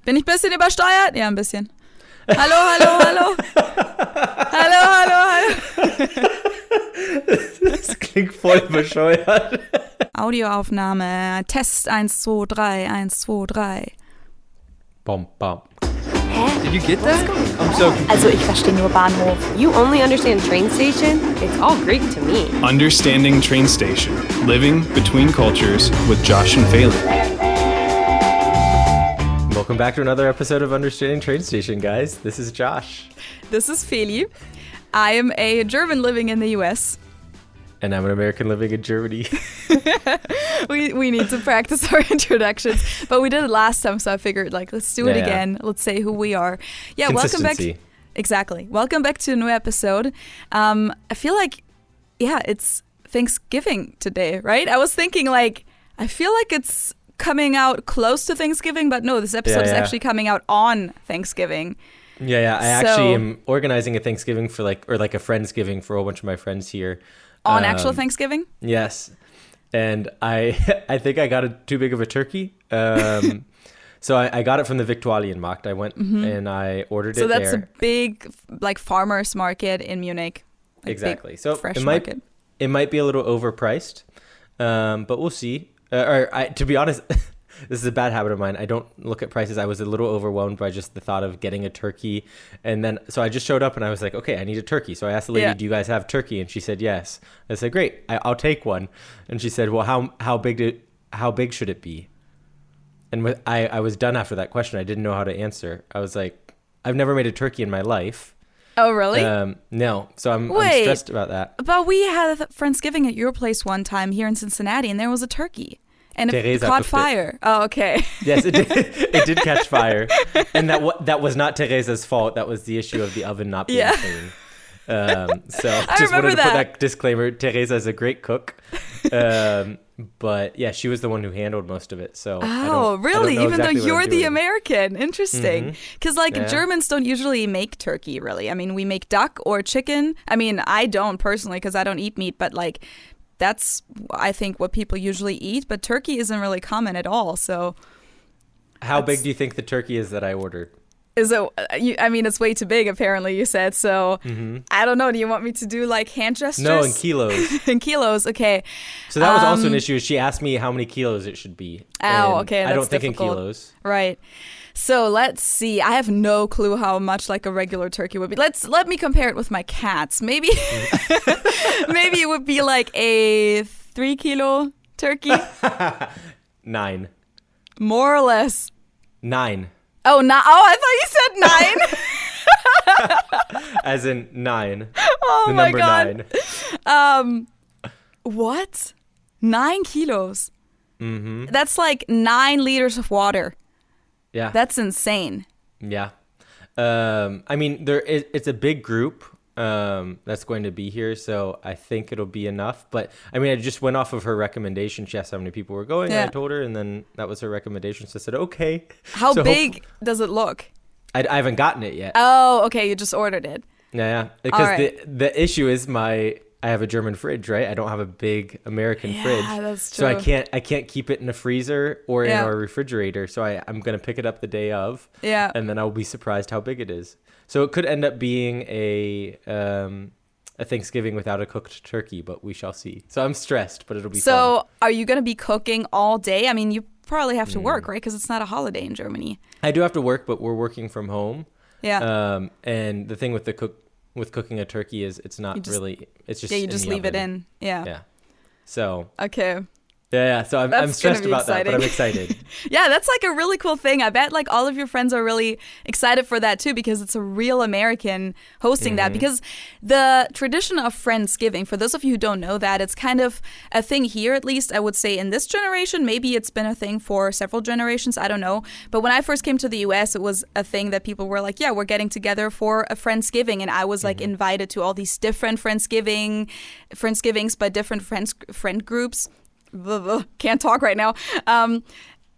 Bin ich ein bisschen übersteuert? Ja, ein bisschen. Hallo, hallo, hallo. Hallo, hallo, hallo. Das klingt voll bescheuert. Audioaufnahme. Test 1, 2, 3, 1, 2, 3. Bom, bom. Hä? Did you get that? I'm so confused. Also ich verstehe nur Bahnhof. You only understand train station? It's all Greek to me. Understanding Train Station. Living between cultures with Josh and Phelan. Welcome back to another episode of Understanding Train Station, guys. This is Josh. This is Feli. I am a German living in the US. And I'm an American living in Germany. We need to practice our introductions, but we did it last time, so I figured, let's do it again. Let's say who we are. Yeah, welcome back. Exactly. Welcome back to a new episode. I feel like, it's Thanksgiving today, right? I was thinking, I feel like it's coming out close to Thanksgiving, but no, this episode is actually coming out on Thanksgiving. Yeah. I actually am organizing a Thanksgiving for a Friendsgiving for a whole bunch of my friends here. On actual Thanksgiving? Yes. And I think I got too big of a turkey. So I got it from the Viktualienmarkt. I went and I ordered it there. So that's a big farmer's market in Munich. Exactly. So fresh market. It might be a little overpriced, but we'll see. To be honest, this is a bad habit of mine. I don't look at prices. I was a little overwhelmed by just the thought of getting a turkey. And then, so I just showed up and I was like, okay, I need a turkey. So I asked the lady, do you guys have turkey? And she said, yes. I said, great, I'll take one. And she said, well, how big should it be? And I was done after that question. I didn't know how to answer. I was like, I've never made a turkey in my life. Oh, really? No. So I'm stressed about that. But we had a Friendsgiving at your place one time here in Cincinnati, and there was a turkey. And it caught fire. Oh, okay. Yes, it did. It did catch fire, and that was not Teresa's fault. That was the issue of the oven not being clean. So I just wanted to that. put that disclaimer. Teresa is a great cook, but yeah, she was the one who handled most of it. So really? Even exactly though you're the American, interesting. Because Germans don't usually make turkey. Really, I mean, we make duck or chicken. I mean, I don't personally because I don't eat meat, but that's, I think, what people usually eat, but turkey isn't really common at all, so... How big do you think the turkey is that I ordered? It's way too big, apparently, you said, so... I don't know, do you want me to do, hand gestures? No, in kilos. In kilos, okay. So that was also an issue. She asked me how many kilos it should be. Oh, okay, that's I don't think difficult. in kilos. Right. So let's see. I have no clue how much a regular turkey would be. Let me compare it with my cats. Maybe maybe it would be a 3 kilo turkey. 9. More or less. 9. Oh, I thought you said 9. As in 9. Oh the my number God. 9. What? 9 kilos. Mm-hmm. That's 9 liters of water. Yeah. That's insane. Yeah. It's a big group that's going to be here, so I think it'll be enough. But, I just went off of her recommendation. She asked how many people were going, and I told her, and then that was her recommendation. So I said, okay. How big does it look? I haven't gotten it yet. Oh, okay. You just ordered it. Yeah. Because the issue is I have a German fridge, right? I don't have a big American fridge. Yeah, that's true. So I can't keep it in a freezer or in our refrigerator. So I'm going to pick it up the day of. Yeah. And then I'll be surprised how big it is. So it could end up being a Thanksgiving without a cooked turkey, but we shall see. So I'm stressed, but it'll be fun. So are you going to be cooking all day? You probably have to work, right? Because it's not a holiday in Germany. I do have to work, but we're working from home. Yeah. And the thing with with cooking a turkey is it's not really, it's just you just leave it in. Yeah. So okay. Yeah. So I'm stressed about that, but I'm excited. Yeah, that's a really cool thing. I bet all of your friends are really excited for that too, because it's a real American hosting that. Because the tradition of Friendsgiving, for those of you who don't know that, it's kind of a thing here, at least I would say in this generation. Maybe it's been a thing for several generations. I don't know. But when I first came to the US, it was a thing that people were like, yeah, we're getting together for a Friendsgiving. And I was invited to all these different Friendsgivings by different friend groups. Can't talk right now.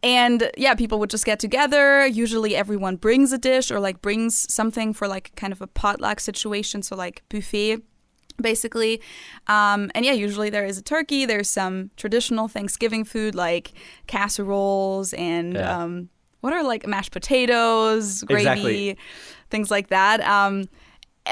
And yeah, people would just get together. Usually everyone brings a dish or brings something for kind of a potluck situation. So buffet, basically. And yeah, usually there is a turkey. There's some traditional Thanksgiving food like casseroles and what are like mashed potatoes, gravy, Exactly. things like that.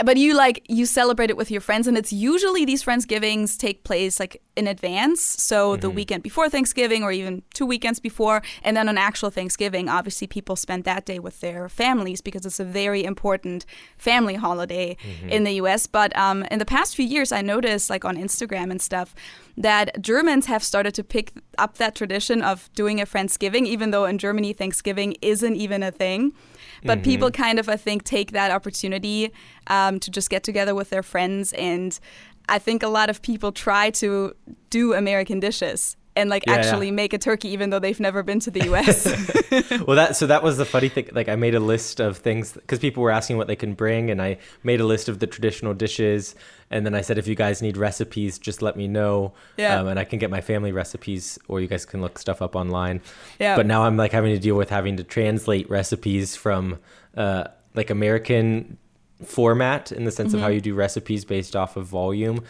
But you celebrate it with your friends, and it's usually these Friendsgivings take place like in advance. So the weekend before Thanksgiving, or even 2 weekends before, and then on actual Thanksgiving, obviously people spend that day with their families because it's a very important family holiday in the US. But in the past few years, I noticed like on Instagram and stuff that Germans have started to pick up that tradition of doing a Friendsgiving, even though in Germany Thanksgiving isn't even a thing. But people kind of, I think, take that opportunity to just get together with their friends. And I think a lot of people try to do American dishes and like actually make a turkey, even though they've never been to the US. Well, that was the funny thing. Like, I made a list of things because people were asking what they can bring, and I made a list of the traditional dishes. And then I said, if you guys need recipes, just let me know. Yeah. And I can get my family recipes, or you guys can look stuff up online. Yeah. But now I'm like having to deal with having to translate recipes from like American format in the sense of how you do recipes based off of volume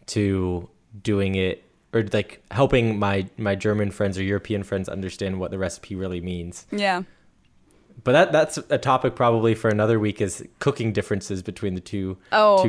to doing it, or like helping my German friends or European friends understand what the recipe really means. Yeah. But that's a topic probably for another week, is cooking differences between the two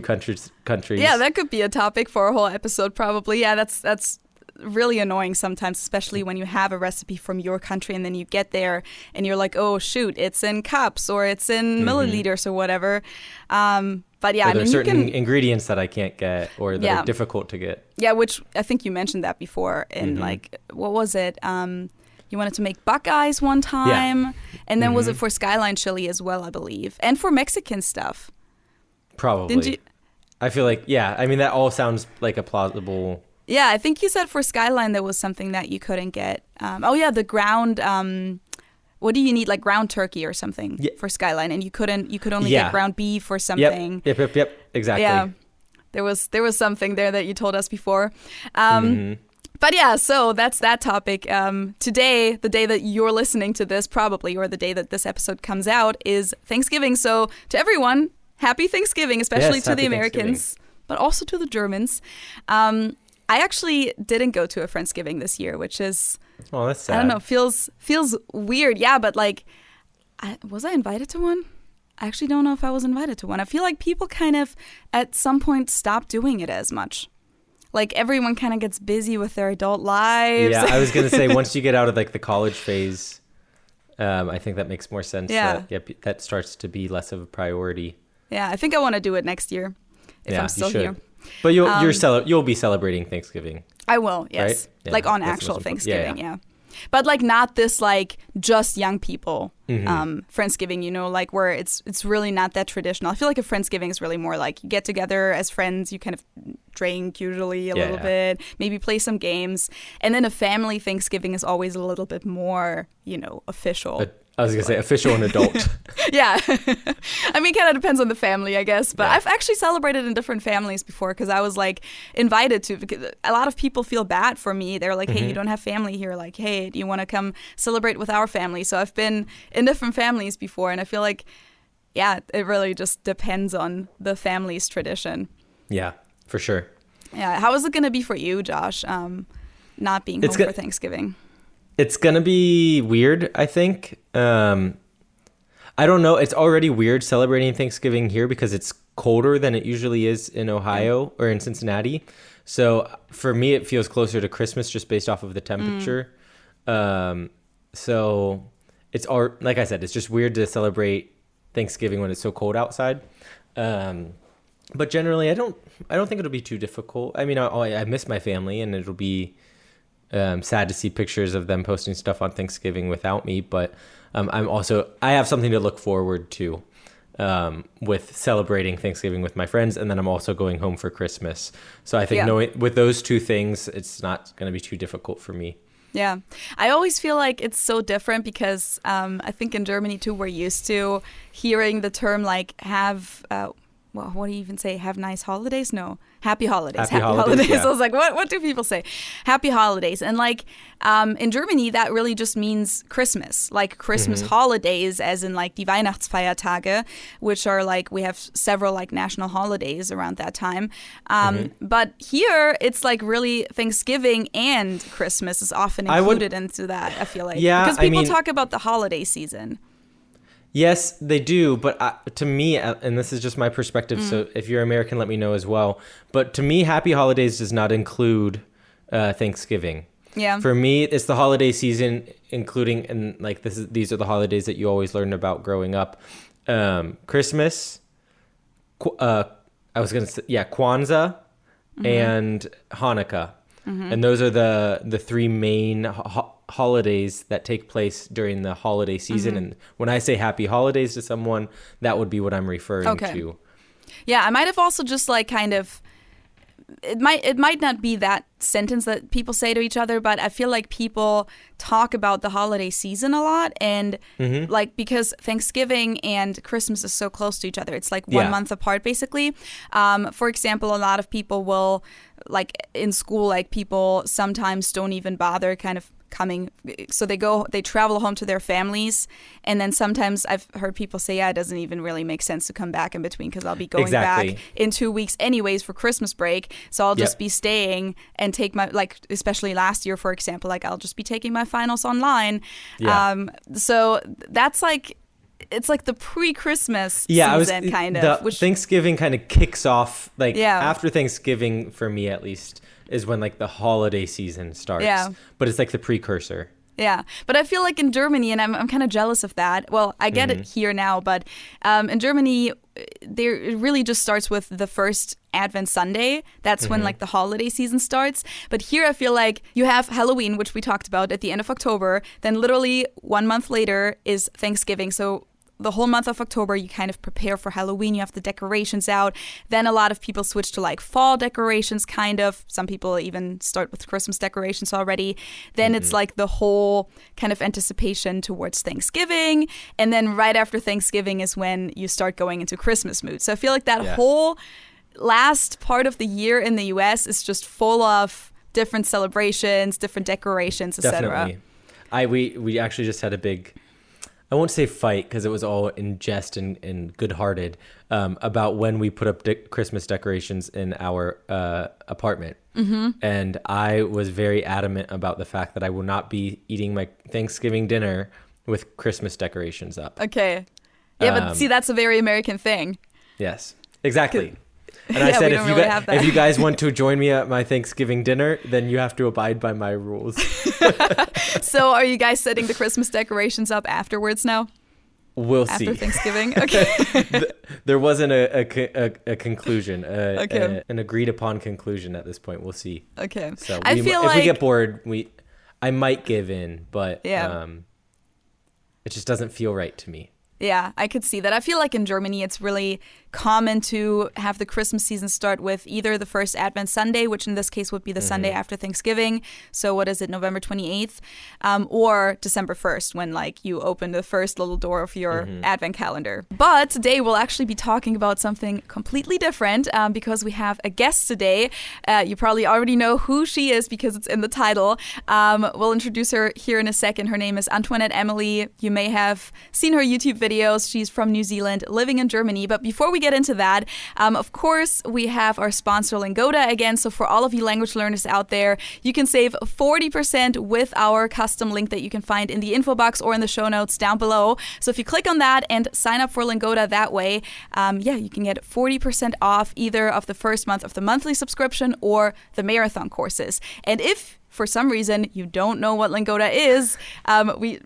countries. Yeah, that could be a topic for a whole episode probably. Yeah, that's really annoying sometimes, especially when you have a recipe from your country and then you get there and you're like, oh shoot, it's in cups or it's in milliliters or whatever. But yeah, or there's certain ingredients that I can't get or that are difficult to get. Yeah, which I think you mentioned that before in like, what was it? You wanted to make buckeyes one time, and then was it for Skyline chili as well, I believe, and for Mexican stuff. Probably. Didn't you? I feel like, I mean, that all sounds like a plausible. Yeah, I think you said for Skyline there was something that you couldn't get. The ground. What do you need, like ground turkey or something for Skyline, and you could only get ground beef or something. Yep. Exactly. Yeah, there was something there that you told us before. But yeah, so that's that topic. Today, the day that you're listening to this probably, or the day that this episode comes out, is Thanksgiving. So to everyone, happy Thanksgiving, especially to the Americans, but also to the Germans. I actually didn't go to a Friendsgiving this year, which is, that's sad. I don't know, feels weird. Yeah, but like, was I invited to one? I actually don't know if I was invited to one. I feel like people kind of at some point stopped doing it as much. Like everyone kind of gets busy with their adult lives. Yeah, I was going to say, once you get out of like the college phase, I think that makes more sense. Yeah. That starts to be less of a priority. Yeah, I think I want to do it next year if I'm still here. But you'll be celebrating Thanksgiving. I will, yes. Right? Yeah, like on actual Thanksgiving, yeah. But like not this like just young people Friendsgiving, you know, like where it's really not that traditional. I feel like a Friendsgiving is really more like you get together as friends, you kind of drink usually a little bit, maybe play some games. And then a family Thanksgiving is always a little bit more, you know, official. I was going to say official and adult. Yeah. I mean, kind of depends on the family, I guess. But I've actually celebrated in different families before because I was like invited to, because a lot of people feel bad for me. They're like, hey, you don't have family here. Like, hey, do you want to come celebrate with our family? So I've been in different families before. And I feel like, it really just depends on the family's tradition. Yeah, for sure. Yeah. How is it going to be for you, Josh, not being home for Thanksgiving? It's going to be weird, I think. I don't know. It's already weird celebrating Thanksgiving here because it's colder than it usually is in Ohio or in Cincinnati. So for me, it feels closer to Christmas just based off of the temperature. So it's all, like I said, it's just weird to celebrate Thanksgiving when it's so cold outside. But generally, I don't think it'll be too difficult. I mean, I miss my family, and it'll be sad to see pictures of them posting stuff on Thanksgiving without me, but I have something to look forward to with celebrating Thanksgiving with my friends, and then I'm also going home for Christmas. So I think knowing with those two things, it's not going to be too difficult for me. Yeah. I always feel like it's so different because I think in Germany too, we're used to hearing the term like have well, what do you even say? Have nice holidays? No, happy holidays. Happy holidays, yeah. I was like, what do people say? Happy holidays. And like in Germany, that really just means Christmas, like Christmas holidays, as in like die Weihnachtsfeiertage, which are like, we have several like national holidays around that time. But here it's like really Thanksgiving and Christmas is often included into that, I feel like. Yeah, because people talk about the holiday season. Yes, they do. But to me, and this is just my perspective, so if you're American, let me know as well. But to me, Happy Holidays does not include Thanksgiving. Yeah. For me, it's the holiday season, including, and like these are the holidays that you always learn about growing up. Christmas, Kwanzaa, and Hanukkah. And those are the three main holidays that take place during the holiday season. And when I say happy holidays to someone, that would be what I'm referring to. Yeah, I might have also just like kind of, it might not be that sentence that people say to each other, but I feel like people talk about the holiday season a lot, and like because Thanksgiving and Christmas is so close to each other, it's like 1 month apart basically. For example, a lot of people will, like in school, like people sometimes don't even bother kind of coming, so they travel home to their families, and then sometimes I've heard people say, yeah, it doesn't even really make sense to come back in between because I'll be going back in 2 weeks anyways for Christmas break, so I'll just be staying and take my, like especially last year for example, like I'll just be taking my finals online. So that's like, it's like the pre-Christmas season kind of. Which Thanksgiving kind of kicks off, like after Thanksgiving, for me at least, is when like the holiday season starts. Yeah. But it's like the precursor. Yeah. But I feel like in Germany, and I'm kind of jealous of that. Well, I get it here now, but in Germany, it really just starts with the first Advent Sunday. That's when like the holiday season starts. But here I feel like you have Halloween, which we talked about at the end of October. Then literally 1 month later is Thanksgiving. So the whole month of October, you kind of prepare for Halloween. You have the decorations out. Then a lot of people switch to like fall decorations, kind of. Some people even start with Christmas decorations already. Then it's like the whole kind of anticipation towards Thanksgiving. And then right after Thanksgiving is when you start going into Christmas mood. So I feel like that whole last part of the year in the US is just full of different celebrations, different decorations, etc. Definitely. We actually just had a big, I won't say fight because it was all in jest and good-hearted, about when we put up Christmas decorations in our apartment. And I was very adamant about the fact that I will not be eating my Thanksgiving dinner with Christmas decorations up. Okay. Yeah, but see, that's a very American thing. Yes, exactly. And I said, if you guys want to join me at my Thanksgiving dinner, then you have to abide by my rules. So are you guys setting the Christmas decorations up afterwards now? We'll see. After Thanksgiving? Okay. There wasn't a conclusion, an agreed upon conclusion at this point. We'll see. Okay. So if we get bored, I might give in, but it just doesn't feel right to me. Yeah, I could see that. I feel like in Germany, it's really common to have the Christmas season start with either the first Advent Sunday, which in this case would be the Sunday after Thanksgiving. So what is it, November 28th? Or December 1st, when like you open the first little door of your Advent calendar. But today we'll actually be talking about something completely different because we have a guest today. You probably already know who she is because it's in the title. We'll introduce her here in a second. Her name is Antoinette Emily. You may have seen her YouTube videos. She's from New Zealand, living in Germany. But before we get into that, of course, we have our sponsor Lingoda again. So for all of you language learners out there, you can save 40% with our custom link that you can find in the info box or in the show notes down below. So if you click on that and sign up for Lingoda that way, you can get 40% off either of the first month of the monthly subscription or the marathon courses. And if for some reason you don't know what Lingoda is, we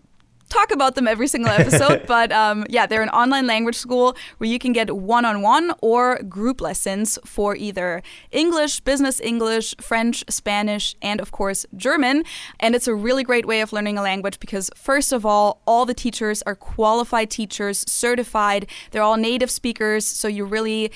talk about them every single episode, but they're an online language school where you can get one-on-one or group lessons for either English, business English, French, Spanish, and of course German. And it's a really great way of learning a language because first of all the teachers are qualified teachers, certified. They're all native speakers, so you really,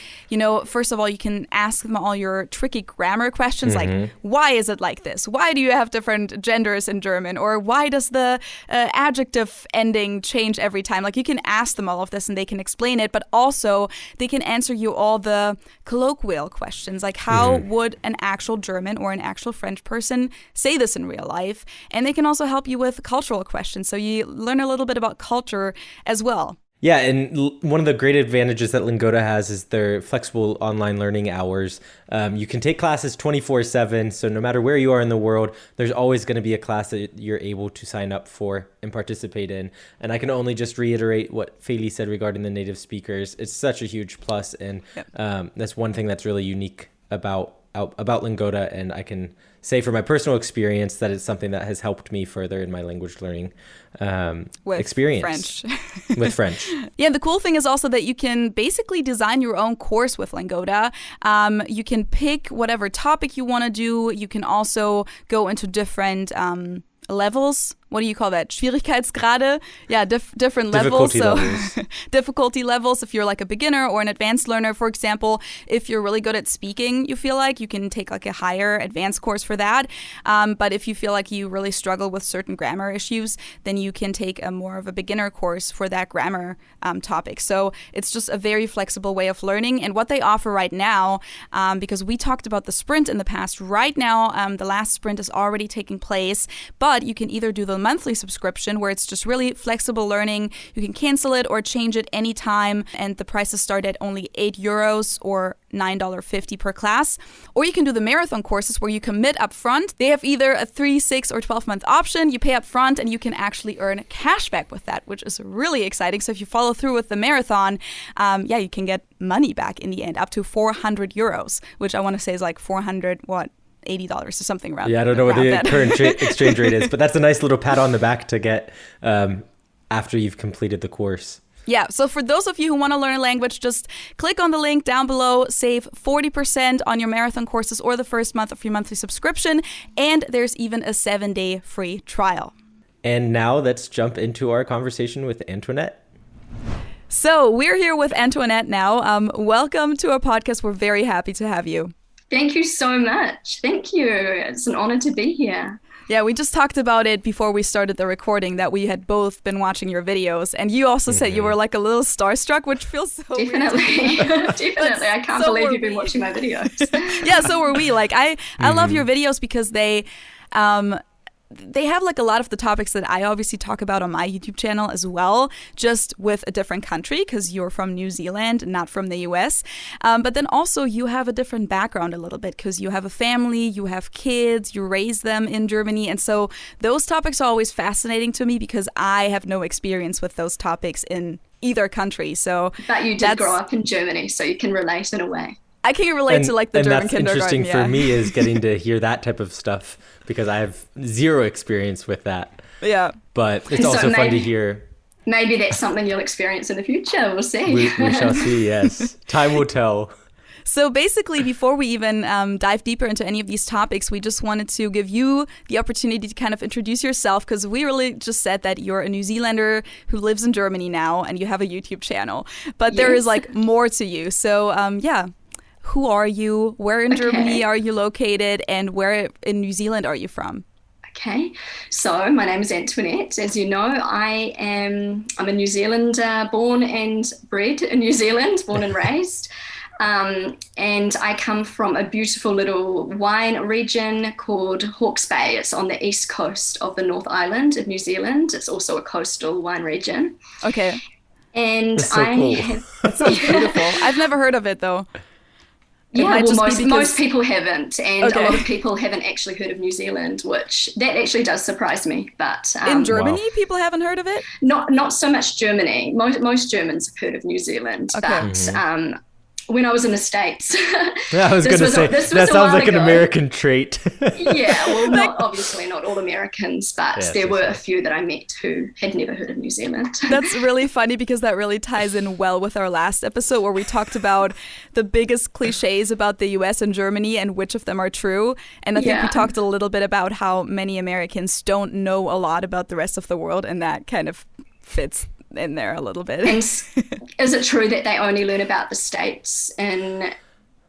first of all, you can ask them all your tricky grammar questions like, why is it like this? Why do you have different genders in German? Or why does the adjective active ending change every time. Like you can ask them all of this and they can explain it, but also they can answer you all the colloquial questions, like how would an actual German or an actual French person say this in real life? And they can also help you with cultural questions. So you learn a little bit about culture as well. Yeah, and one of the great advantages that Lingoda has is their flexible online learning hours. You can take classes 24/7, so no matter where you are in the world, there's always going to be a class that you're able to sign up for and participate in. And I can only just reiterate what Feli said regarding the native speakers. It's such a huge plus, and that's one thing that's really unique about Lingoda, and I can say from my personal experience that it's something that has helped me further in my language learning experience. With French. Yeah, the cool thing is also that you can basically design your own course with Lingoda. You can pick whatever topic you want to do. You can also go into different levels. What do you call that? Schwierigkeitsgrade? Yeah, different levels. Difficulty levels. If you're like a beginner or an advanced learner, for example, if you're really good at speaking, you feel like you can take like a higher advanced course for that. But if you feel like you really struggle with certain grammar issues, then you can take a more of a beginner course for that grammar topic. So it's just a very flexible way of learning. And what they offer right now, because we talked about the sprint in the past, right now the last sprint is already taking place, but you can either do the monthly subscription where it's just really flexible learning. You can cancel it or change it anytime, and the prices start at only €8 or $9.50 per class. Or you can do the marathon courses where you commit up front. They have either a 3, 6, or 12-month option. You pay up front and you can actually earn cash back with that, which is really exciting. So if you follow through with the marathon, you can get money back in the end, up to €400, which I want to say is like $80 or something around. Yeah, I don't know what the current exchange rate is, but that's a nice little pat on the back to get after you've completed the course. Yeah, so for those of you who want to learn a language, just click on the link down below, save 40% on your marathon courses or the first month of your monthly subscription, and there's even a 7-day free trial. And now let's jump into our conversation with Antoinette. So we're here with Antoinette now. Welcome to our podcast. We're very happy to have you. Thank you so much. Thank you. It's an honor to be here. Yeah, we just talked about it before we started the recording, that we had both been watching your videos, and you also said you were like a little starstruck, which feels so Definitely. weird. Definitely. I can't believe you've been watching my videos. Yeah, so were we. Like I love your videos because they have like a lot of the topics that I obviously talk about on my YouTube channel as well, just with a different country, because you're from New Zealand, not from the US. But then also you have a different background a little bit, because you have a family, you have kids, you raise them in Germany. And so those topics are always fascinating to me because I have no experience with those topics in either country. So, but you did grow up in Germany, so you can relate in a way. I can relate to like the German kindergarten. And that's interesting for me is getting to hear that type of stuff because I have zero experience with that. Yeah. But it's also fun to hear. Maybe that's something you'll experience in the future. We'll see. We shall see, yes. Time will tell. So basically, before we even dive deeper into any of these topics, we just wanted to give you the opportunity to kind of introduce yourself, because we really just said that you're a New Zealander who lives in Germany now and you have a YouTube channel. But there is like more to you. So who are you? Where in Germany are you located? And where in New Zealand are you from? Okay, so my name is Antoinette. As you know, I'm a New Zealander, born and bred in New Zealand, born and raised. And I come from a beautiful little wine region called Hawke's Bay. It's on the east coast of the North Island of New Zealand. It's also a coastal wine region. Okay. And that's so cool. That sounds beautiful. I've never heard of it though. Yeah, well, most people haven't, and a lot of people haven't actually heard of New Zealand, which that actually does surprise me. But in Germany, people haven't heard of it? Not so much Germany. Most Germans have heard of New Zealand, but when I was in the States. Yeah, I was going to say, that sounds like an American trait. Yeah, well, obviously not all Americans, but there were a few that I met who had never heard of New Zealand. That's really funny because that really ties in well with our last episode where we talked about the biggest cliches about the US and Germany and which of them are true. And I think we talked a little bit about how many Americans don't know a lot about the rest of the world, and that kind of fits in there a little bit. And is it true that they only learn about the States in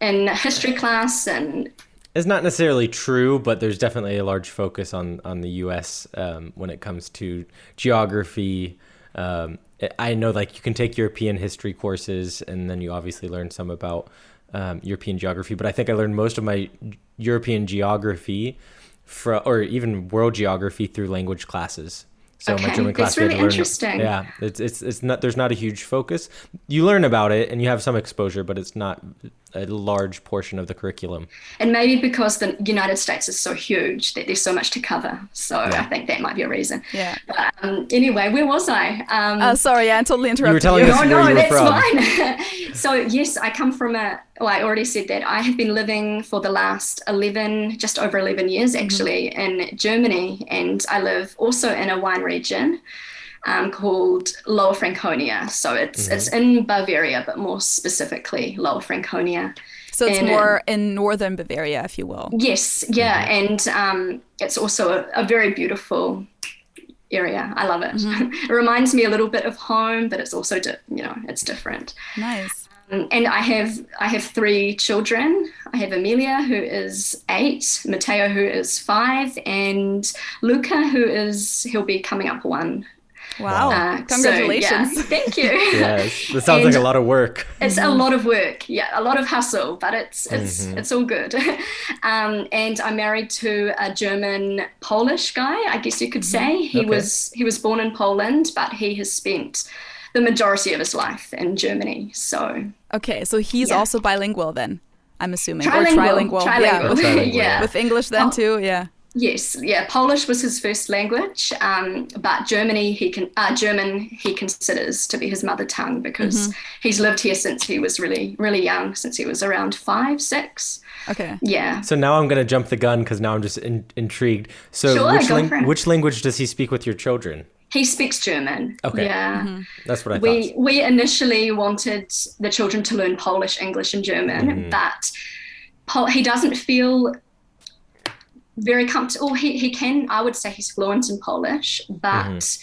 history class? And It's not necessarily true, but there's definitely a large focus on the U.S. When it comes to geography. I know like you can take European history courses, and then you obviously learn some about European geography. But I think I learned most of my European geography or even world geography through language classes. So my German class, that's really interesting. Yeah, it's not, there's not a huge focus. You learn about it and you have some exposure, but it's not a large portion of the curriculum. And maybe because the United States is so huge that there's so much to cover. So I think that might be a reason. Yeah. But, anyway, where was I? Sorry, I totally interrupted you. Were telling you. us where you were from. Fine. So yes, I come from I already said that. I have been living for the last just over 11 years actually in Germany, and I live also in a wine region called Lower Franconia. So it's in Bavaria, but more specifically Lower Franconia. So it's more in northern Bavaria, if you will. Yes, yeah, and it's also a very beautiful area. I love it. It reminds me a little bit of home, but it's also it's different. Nice. And I have 3 children. I have Amelia, who is 8, Matteo, who is 5, and Luca, he'll be coming up 1. Wow. Congratulations. So, thank you. Yes, that sounds like a lot of work. It's a lot of work. Yeah, a lot of hustle, but it's all good. And I'm married to a German Polish guy, I guess you could say. He was born in Poland, but he has spent the majority of his life in Germany. So so he's also bilingual then, I'm assuming. Trilingual. Yeah, with English then too. Yeah. Yes, yeah. Polish was his first language, but German he considers to be his mother tongue because he's lived here since he was really, really young, since he was around 5, 6. Okay. Yeah. So now I'm going to jump the gun because now I'm just intrigued. So Sure, which language does he speak with your children? He speaks German. Okay. Yeah. That's what I thought. We initially wanted the children to learn Polish, English, and German, but he doesn't feel very comfortable. He can, I would say he's fluent in Polish, but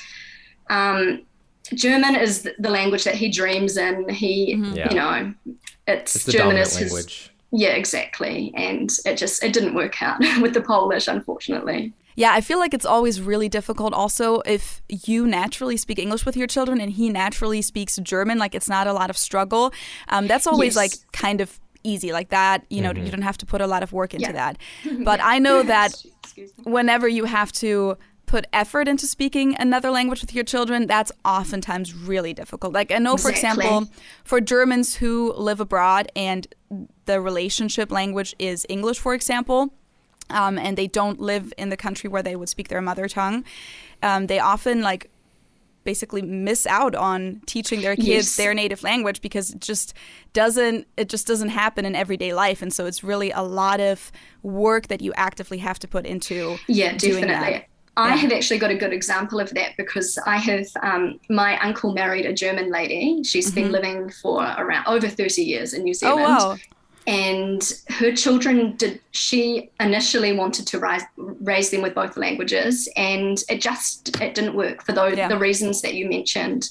German is the language that he dreams in. It's the German dominant is his language. Yeah, exactly. And it didn't work out with the Polish, unfortunately. Yeah, I feel like it's always really difficult also if you naturally speak English with your children and he naturally speaks German, like it's not a lot of struggle. That's always like kind of easy like that. You know, you don't have to put a lot of work into that. But I know that whenever you have to put effort into speaking another language with your children, that's oftentimes really difficult. Like I know, for example, for Germans who live abroad and the relationship language is English, for example, and they don't live in the country where they would speak their mother tongue, they often like basically miss out on teaching their kids their native language because it just doesn't happen in everyday life. And so it's really a lot of work that you actively have to put into doing that. I have actually got a good example of that because I have my uncle married a German lady. She's been living for around over 30 years in New Zealand. Oh, wow. And her children she initially wanted to raise them with both languages, and it didn't work for the reasons that you mentioned.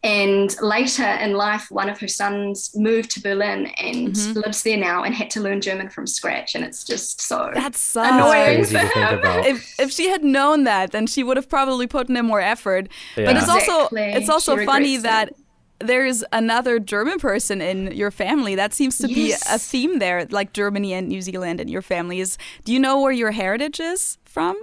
And later in life, one of her sons moved to Berlin and lives there now and had to learn German from scratch. And it's just so annoying. Crazy to think about. If she had known that, then she would have probably put in more effort. Yeah. But it's also funny that there's another German person in your family. That seems to be a theme there, like Germany and New Zealand in your families. Do you know where your heritage is from?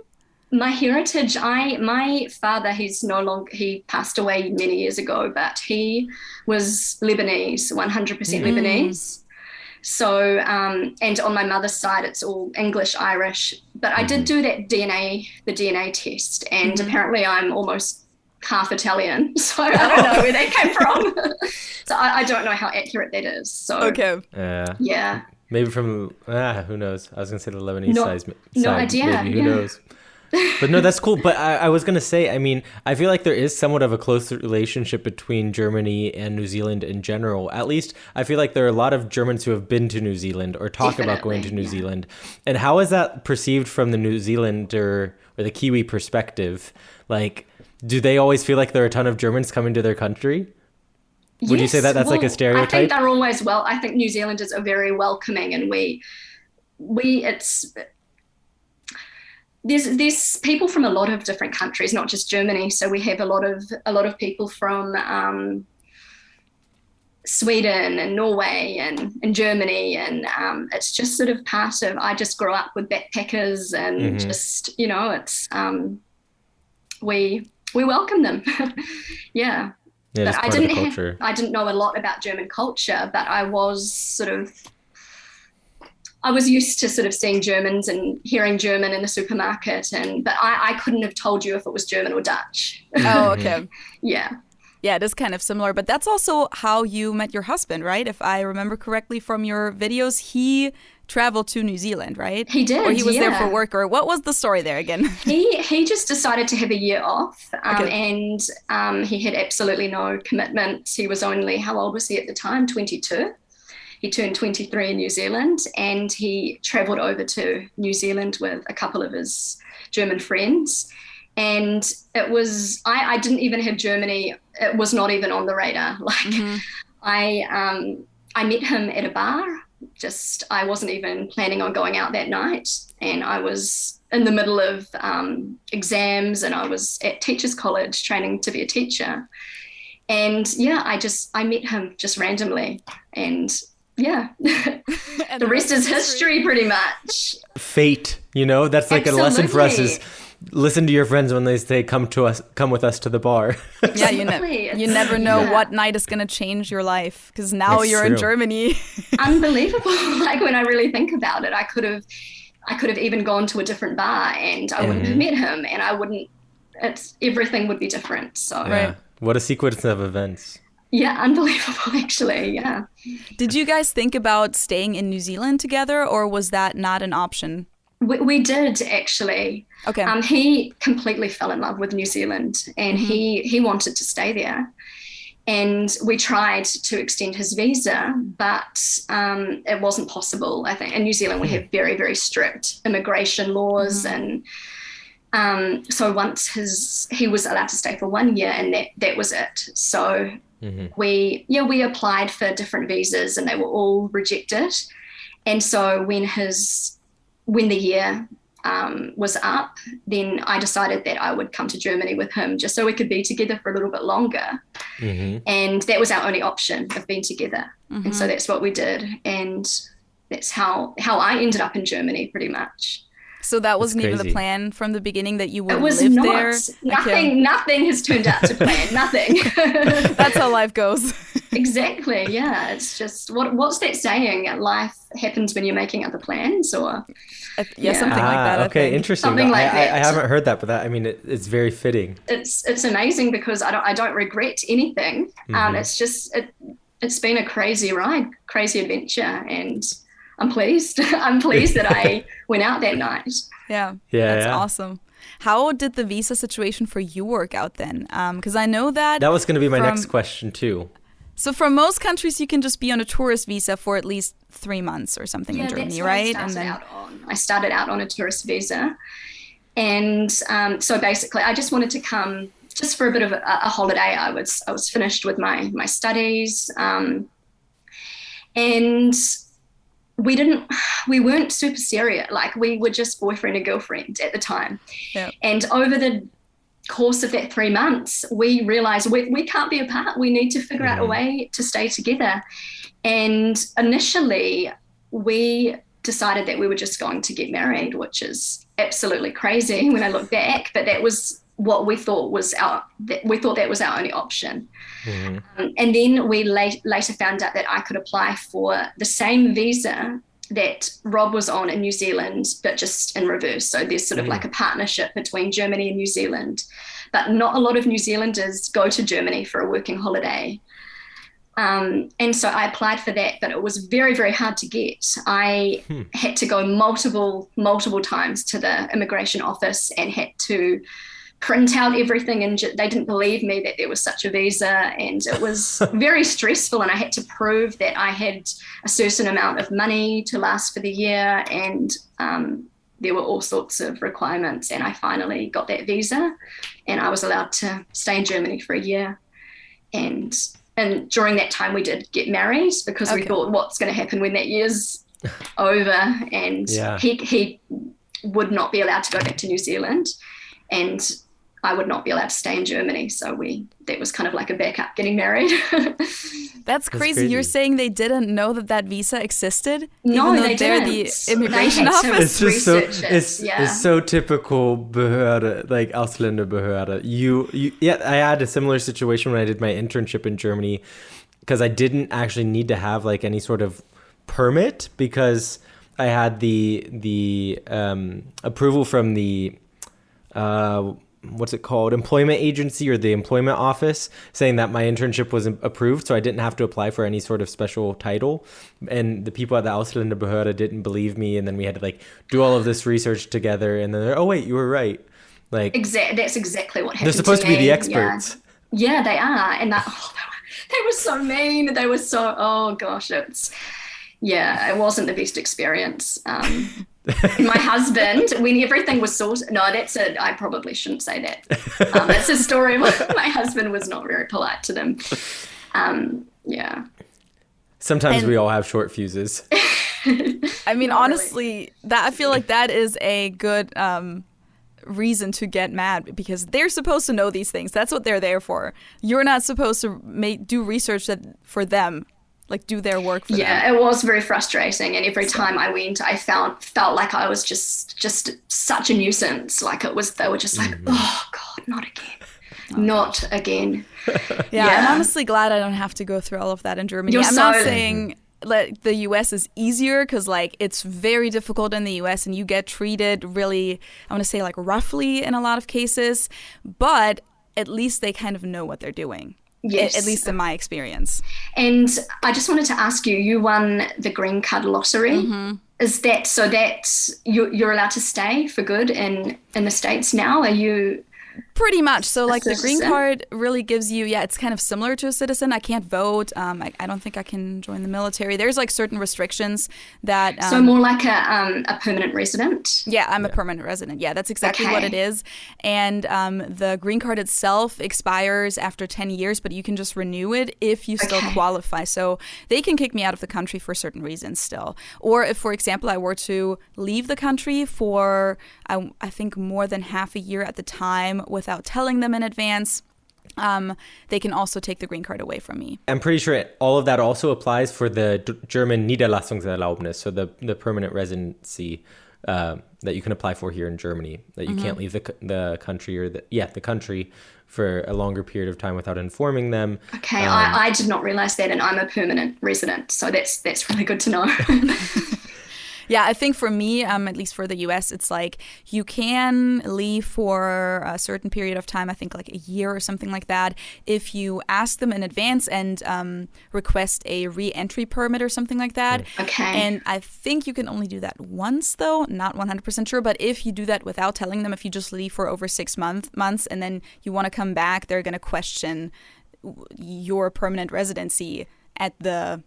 My heritage, my father, he passed away many years ago, but he was Lebanese, 100% Lebanese. So, and on my mother's side, it's all English, Irish. But I did do the DNA test, and apparently I'm almost half Italian. So I don't know where that came from. So I don't know how accurate that is. So yeah. Maybe from who knows? I was gonna say the Lebanese side. No idea. Maybe, who knows? But no, that's cool. But I was going to say, I mean, I feel like there is somewhat of a close relationship between Germany and New Zealand in general. At least I feel like there are a lot of Germans who have been to New Zealand or talk about going to New Zealand. And how is that perceived from the New Zealander or the Kiwi perspective? Like, do they always feel like there are a ton of Germans coming to their country? Would you say that that's like a stereotype? I think they're always I think New Zealanders are very welcoming, and we there's people from a lot of different countries, not just Germany. So we have a lot of people from Sweden and Norway and Germany, and it's just sort of part of. I just grew up with backpackers, and just it's we welcome them. Yeah. Yeah, but I didn't know a lot about German culture, but I was used to sort of seeing Germans and hearing German in the supermarket, but I couldn't have told you if it was German or Dutch. Oh, okay. Yeah. Yeah, it is kind of similar, but that's also how you met your husband, right? If I remember correctly from your videos, he traveled to New Zealand, right? He did, or he was yeah. there for work, or what was the story there again? He just decided to have a year off, Okay. and he had absolutely no commitments. He was only, how old was he at the time? 22. He turned 23 in New Zealand, and he traveled over to New Zealand with a couple of his German friends. And it was, I didn't even have Germany. It was not even on the radar. Like I met him at a bar. I wasn't even planning on going out that night. And I was in the middle of exams, and I was at teachers college training to be a teacher. And yeah, I met him just randomly, and yeah, And the rest is history pretty much. Fate, that's like a lesson for us is listen to your friends when they say come with us to the bar. Yeah, you never know what night is going to change your life, because now It's you're true. in Germany. Unbelievable. Like when I really think about it, I could have even gone to a different bar, and I wouldn't have met him, and everything would be different. So Yeah. What a sequence of events. yeah, unbelievable actually. Yeah. Did you guys think about staying in New Zealand together, or was that not an option? We did actually. Okay. He completely fell in love with New Zealand, and he wanted to stay there. And we tried to extend his visa, but it wasn't possible. I think in New Zealand we have very, very strict immigration laws, and so once he was allowed to stay for 1 year, and that was it. So we applied for different visas, and they were all rejected. And so when the year was up, then I decided that I would come to Germany with him just so we could be together for a little bit longer. And that was our only option of being together. And so that's what we did. And that's how I ended up in Germany pretty much. So that wasn't even the crazy. plan from the beginning, that you would It was live not. there? Nothing has turned out to plan. Nothing. That's how life goes. Exactly. Yeah. It's just, what's that saying? Life happens when you're making other plans, or Yeah, something like that. I Okay, think. interesting. Something like I that. haven't heard that, but it's very fitting. it's amazing because I don't regret anything. It's just it's been a crazy ride, crazy adventure, and I'm pleased. I'm pleased that I went out that night. Yeah, Yeah, that's yeah. awesome. How did the visa situation for you work out then? Because I know that That was going to be my from- next question too. So from most countries, you can just be on a tourist visa for at least 3 months or something in Germany, that's what right? I started out on a tourist visa, and so basically, I just wanted to come just for a bit of a holiday. I was finished with my studies, and we weren't super serious. Like we were just boyfriend and girlfriend at the time. Yeah. And over the course of that 3 months, we realized we can't be apart. We need to figure out a way to stay together. And initially we decided that we were just going to get married, which is absolutely crazy when I look back, but that was what we thought that was our only option. And then we later found out that I could apply for the same visa that Rob was on in New Zealand, but just in reverse. So there's sort of like a partnership between Germany and New Zealand, but not a lot of New Zealanders go to Germany for a working holiday. And so I applied for that, but it was very, very hard to get. I had to go multiple times to the immigration office and had to print out everything, and they didn't believe me that there was such a visa, and it was very stressful, and I had to prove that I had a certain amount of money to last for the year, and there were all sorts of requirements, and I finally got that visa, and I was allowed to stay in Germany for a year. And during that time we did get married, because we thought, what's going to happen when that year's over, and Yeah. he would not be allowed to go back to New Zealand, and I would not be allowed to stay in Germany. So that was kind of like a backup getting married. That's crazy. You're saying they didn't know that visa existed? No, even though they they're didn't. the immigration They had to office? It's just so research it. it's so typical Behörde, like Ausländerbehörde. Yeah, I had a similar situation when I did my internship in Germany, because I didn't actually need to have like any sort of permit, because I had the approval from the what's it called, employment agency, or the employment office, saying that my internship was approved, so I didn't have to apply for any sort of special title. And the people at the Ausländerbehörde didn't believe me, and then we had to like do all of this research together, and then they're, oh wait, you were right. Like That's exactly what happened. they're supposed to be me. the experts. Yeah, they are, and they were so mean. They were so, oh gosh, it wasn't the best experience. My husband, when everything was sorted, no, that's it. I probably shouldn't say that. That's a story. My husband was not very polite to them. Yeah. Sometimes we all have short fuses. I mean, Not honestly, I feel like that is a good reason to get mad, because they're supposed to know these things. That's what they're there for. You're not supposed to do research for them. Like do their work for them. Yeah, it was very frustrating, and every time I went, I felt like I was just such a nuisance. Like they were just like, oh God, not again, not again. Yeah, I'm honestly glad I don't have to go through all of that in Germany. I'm not saying like the US is easier, because like it's very difficult in the US, and you get treated really, I want to say like roughly in a lot of cases, but at least they kind of know what they're doing. Yes. At least in my experience. And I just wanted to ask you won the green card lottery. Mm-hmm. Is that so that you're allowed to stay for good in the States now? Are you? Pretty much. So like the green citizen? card really gives you, it's kind of similar to a citizen. I can't vote. I don't think I can join the military. There's like certain restrictions that. So more like a permanent resident? Yeah, I'm a permanent resident. Yeah, that's exactly what it is. And the green card itself expires after 10 years, but you can just renew it if you still qualify. So they can kick me out of the country for certain reasons still. Or if, for example, I were to leave the country for, I think, more than half a year at the time without telling them in advance, they can also take the green card away from me. I'm pretty sure all of that also applies for the German Niederlassungserlaubnis, so the permanent residency that you can apply for here in Germany, that you can't leave the country or the country for a longer period of time without informing them. Okay, I did not realize that, and I'm a permanent resident, so that's really good to know. Yeah, I think for me, at least for the US, it's like you can leave for a certain period of time, I think like a year or something like that, if you ask them in advance and request a re-entry permit or something like that. Okay. And I think you can only do that once, though, not 100% sure. But if you do that without telling them, if you just leave for over 6 months and then you want to come back, they're going to question your permanent residency at the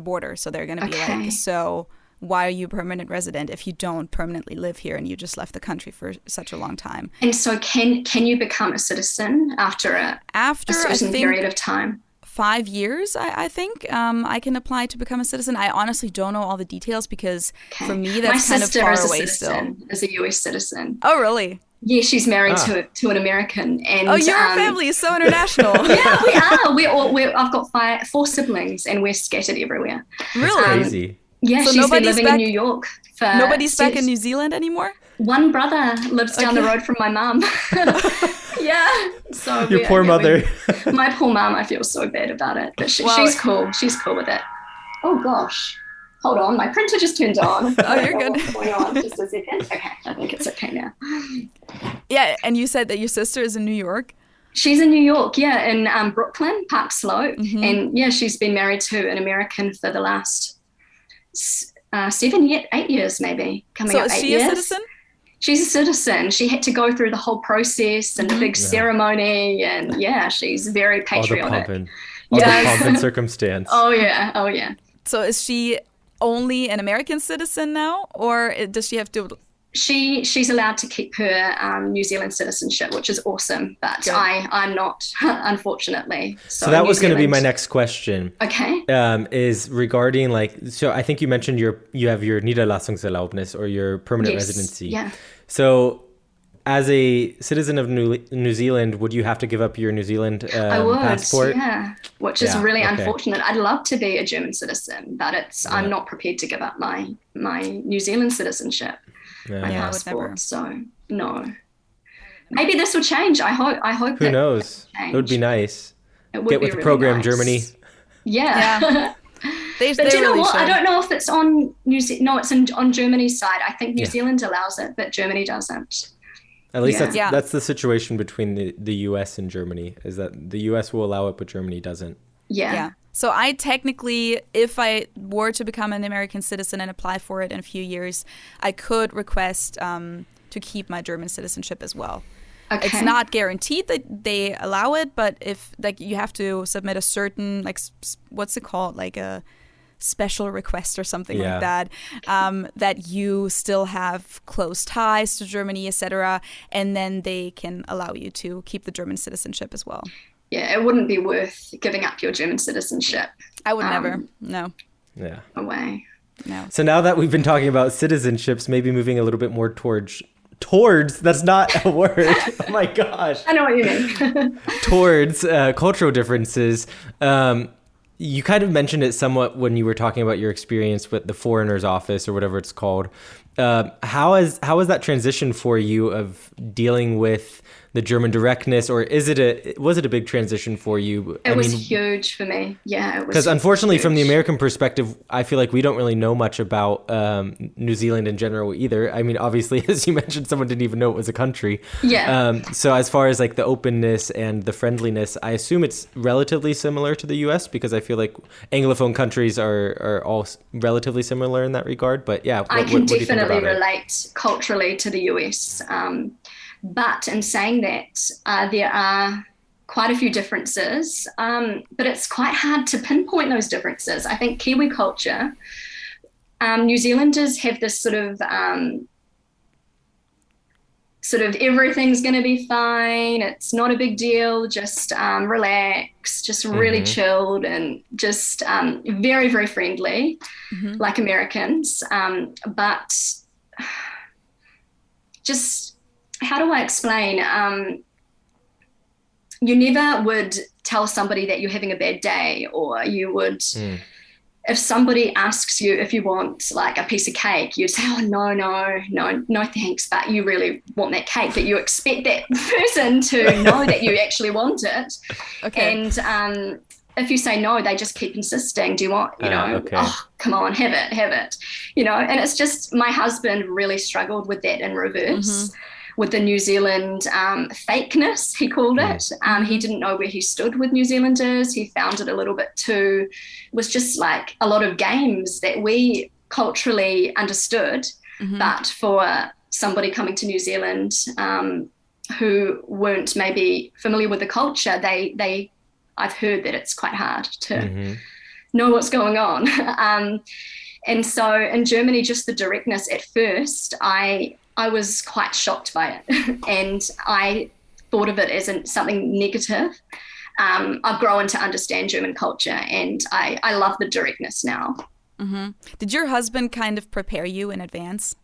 border. So they're going to be like, so why are you a permanent resident if you don't permanently live here and you just left the country for such a long time? And so can you become a citizen after a certain period of time? 5 years, I think, I can apply to become a citizen. I honestly don't know all the details because for me that's kind of far away still. Is a US citizen. Oh, really? Yeah, she's married to an American. And your family is so international. Yeah, we are. I've got 4 siblings, and we're scattered everywhere. Really? Crazy. Yeah, so she's been living in New York. Nobody's back in New Zealand anymore? One brother lives down the road from my mum. Yeah. So your poor mother. My poor mum, I feel so bad about it. But she's cool. She's cool with it. Oh, gosh. Hold on. My printer just turned on. Oh, you're good. What's going on? Just a second. Okay. I think it's okay now. Yeah. And you said that your sister is in New York? She's in New York, yeah, in Brooklyn, Park Slope. Mm-hmm. And, yeah, she's been married to an American for the last 8 years maybe. Coming up 8 years. So is she a citizen? She's a citizen. She had to go through the whole process and the big ceremony, and she's very patriotic. All the pomp and circumstance. Oh yeah. So is she only an American citizen now, or does she have dual? she's allowed to keep her New Zealand citizenship, which is awesome. But Good. I'm not, unfortunately. So that was going to be my next question. Okay. Is regarding so I think you mentioned you have your Niederlassungserlaubnis or your permanent residency. Yeah. So as a citizen of New Zealand, would you have to give up your New Zealand I would, passport? Yeah, which is really unfortunate. I'd love to be a German citizen, but I'm not prepared to give up my New Zealand citizenship, my passport. So no. Maybe this will change. I hope. Who knows? It would be nice. It would Get be with the really program, nice. Germany. Yeah. But do you know really what? should. I don't know if it's on it's on Germany's side. I think New Zealand allows it, but Germany doesn't. At least that's the situation between the US and Germany, is that the US will allow it, but Germany doesn't. Yeah. So I technically, if I were to become an American citizen and apply for it in a few years, I could request to keep my German citizenship as well. Okay. It's not guaranteed that they allow it, but if you have to submit a certain what's it called, like a special request or something like that, that you still have close ties to Germany, etc., and then they can allow you to keep the German citizenship as well. Yeah, it wouldn't be worth giving up your German citizenship. I would never. No. Yeah. Away. No. So now that we've been talking about citizenships, maybe moving a little bit more towards that's not a word. Oh my gosh. I know what you mean. Towards cultural differences. You kind of mentioned it somewhat when you were talking about your experience with the foreigner's office or whatever it's called. How has that transition for you of dealing with the German directness, or was it a big transition for you? It was huge for me. Yeah, it was. Because unfortunately, huge. from the American perspective, I feel like we don't really know much about New Zealand in general either. I mean, obviously, as you mentioned, someone didn't even know it was a country. Yeah. So as far as like the openness and the friendliness, I assume it's relatively similar to the U.S. because I feel like Anglophone countries are all relatively similar in that regard. But yeah, I can what do you think definitely about it? relate culturally to the US. But in saying that, there are quite a few differences, but it's quite hard to pinpoint those differences. I think Kiwi culture, New Zealanders have this sort of everything's going to be fine. It's not a big deal. Just relax, just really chilled and just very, very friendly, like Americans. But just, how do I explain? You never would tell somebody that you're having a bad day, or you would, if somebody asks you if you want like a piece of cake, you'd say, oh, no, thanks. But you really want that cake, but you expect that person to know that you actually want it. Okay. And if you say no, they just keep insisting, do you want, oh, come on, have it, and it's just, my husband really struggled with that in reverse. With the New Zealand fakeness, he called it. He didn't know where he stood with New Zealanders. He found it a little bit too, was just like a lot of games that we culturally understood. But for somebody coming to New Zealand who weren't maybe familiar with the culture, I've heard that it's quite hard to know what's going on. And so in Germany, just the directness at first, I was quite shocked by it, and I thought of it as something negative. I've grown to understand German culture, and I love the directness now. Did your husband kind of prepare you in advance?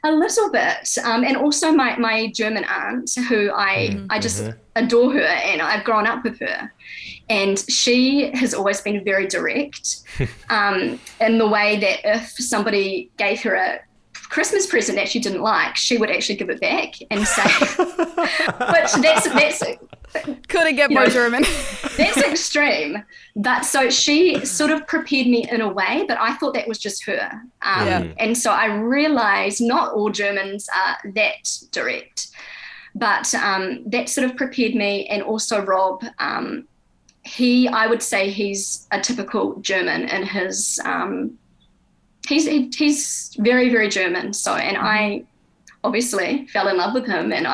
A little bit, and also my German aunt, who I just adore her, and I've grown up with her, and she has always been very direct in the way that if somebody gave her a Christmas present that she didn't like, she would actually give it back and say, which that's couldn't get more German. That's extreme. But so she sort of prepared me in a way, but I thought that was just her. And so I realized not all Germans are that direct, but that sort of prepared me. And also Rob, I would say he's a typical German in his, he's very, very German. So, and I obviously fell in love with him, and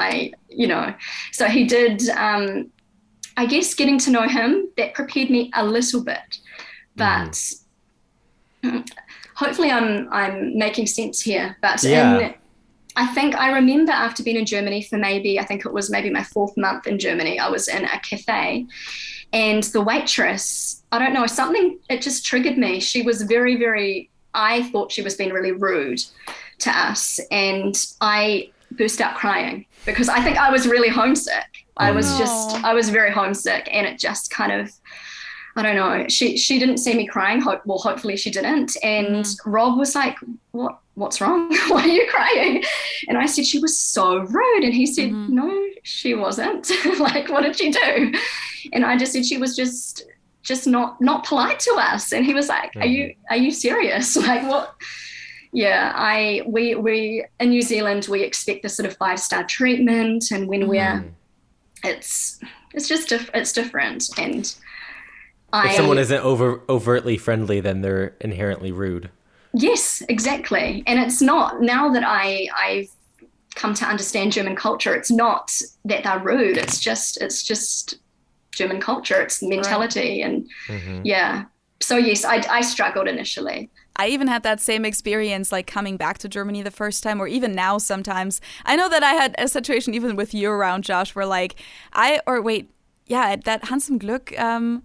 so he did, I guess getting to know him, that prepared me a little bit, but hopefully I'm making sense here. But I think I remember after being in Germany for I think it was maybe my 4th month in Germany, I was in a cafe, and the waitress, I don't know, it just triggered me. She was very, very, I thought she was being really rude to us, and I burst out crying because I think I was really homesick. I was very homesick, and it just kind of, I don't know, she didn't see me crying. Well, hopefully she didn't. And Rob was like, what's wrong? Why are you crying? And I said, she was so rude. And he said, no, she wasn't. Like, what did she do? And I just said, she was just not polite to us. And he was like, are you serious? Like, what? Yeah, we in New Zealand, we expect this sort of 5-star treatment. And when it's different. And if someone isn't overtly friendly, then they're inherently rude. Yes, exactly. And it's not, now that I've come to understand German culture, it's not that they're rude. It's just German culture. It's mentality. Right. And yeah. So yes, I struggled initially. I even had that same experience, like coming back to Germany the first time, or even now sometimes. I know that I had a situation even with you around, Josh, where like at that Handsome Glück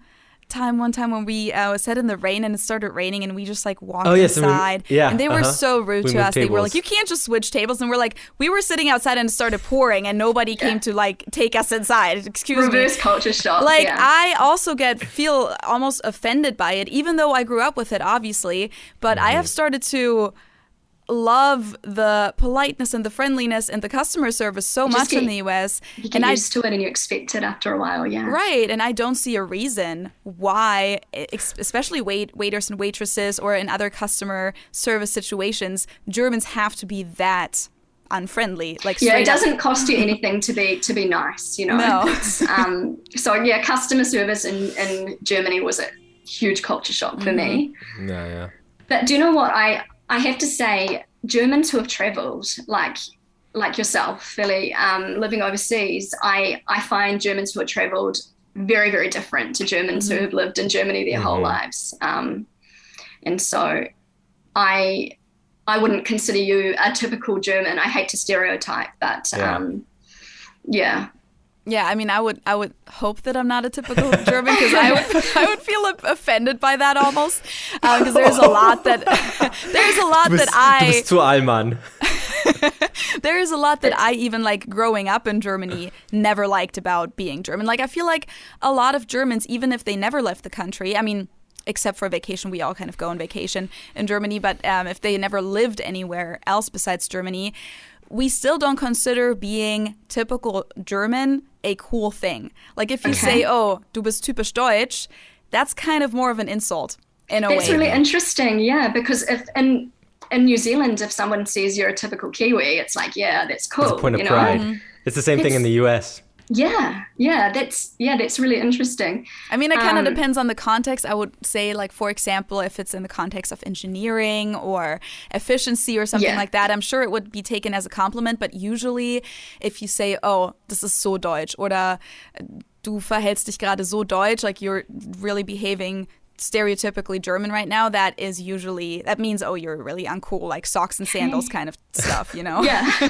one time when we sat in the rain and it started raining and we just like walked inside. And they were so rude to us. Tables. They were like, you can't just switch tables. And we're like, we were sitting outside and it started pouring and nobody came to like take us inside. Excuse me. Reverse culture shock. Like I also feel almost offended by it, even though I grew up with it, obviously. But I have started to love the politeness and the friendliness and the customer service so much in the US. You get used to it and you expect it after a while, yeah. Right, and I don't see a reason why, especially waiters and waitresses or in other customer service situations, Germans have to be that unfriendly. Like it doesn't cost you anything to be nice, you know. No. So yeah, customer service in Germany was a huge culture shock for me. Yeah. But do you know what I have to say, Germans who have travelled, like yourself, Philly, living overseas, I find Germans who have travelled very, very different to Germans who have lived in Germany their whole lives. And so I wouldn't consider you a typical German. I hate to stereotype, but yeah. Yeah, I mean, I would hope that I'm not a typical German because I would feel offended by that almost because there's a lot that Du bist zu Allmann. There is a lot that I even like growing up in Germany never liked about being German. Like I feel like a lot of Germans, even if they never left the country, I mean, except for vacation, we all kind of go on vacation in Germany, but if they never lived anywhere else besides Germany, we still don't consider being typical German a cool thing. Like if you say, oh, du bist typisch Deutsch, that's kind of more of an insult in a way. That's really interesting, yeah, because if in New Zealand, if someone says you're a typical Kiwi, it's like, yeah, that's cool. It's a point of pride. It's the same thing in the US. Yeah, that's really interesting. I mean, it kind of depends on the context. I would say, like, for example, if it's in the context of engineering or efficiency or something like that, I'm sure it would be taken as a compliment. But usually, if you say, oh, das ist so deutsch, oder du verhältst dich gerade so deutsch, like you're really behaving stereotypically German right now, that means, oh, you're really uncool, like socks and sandals kind of stuff, you know? Yeah.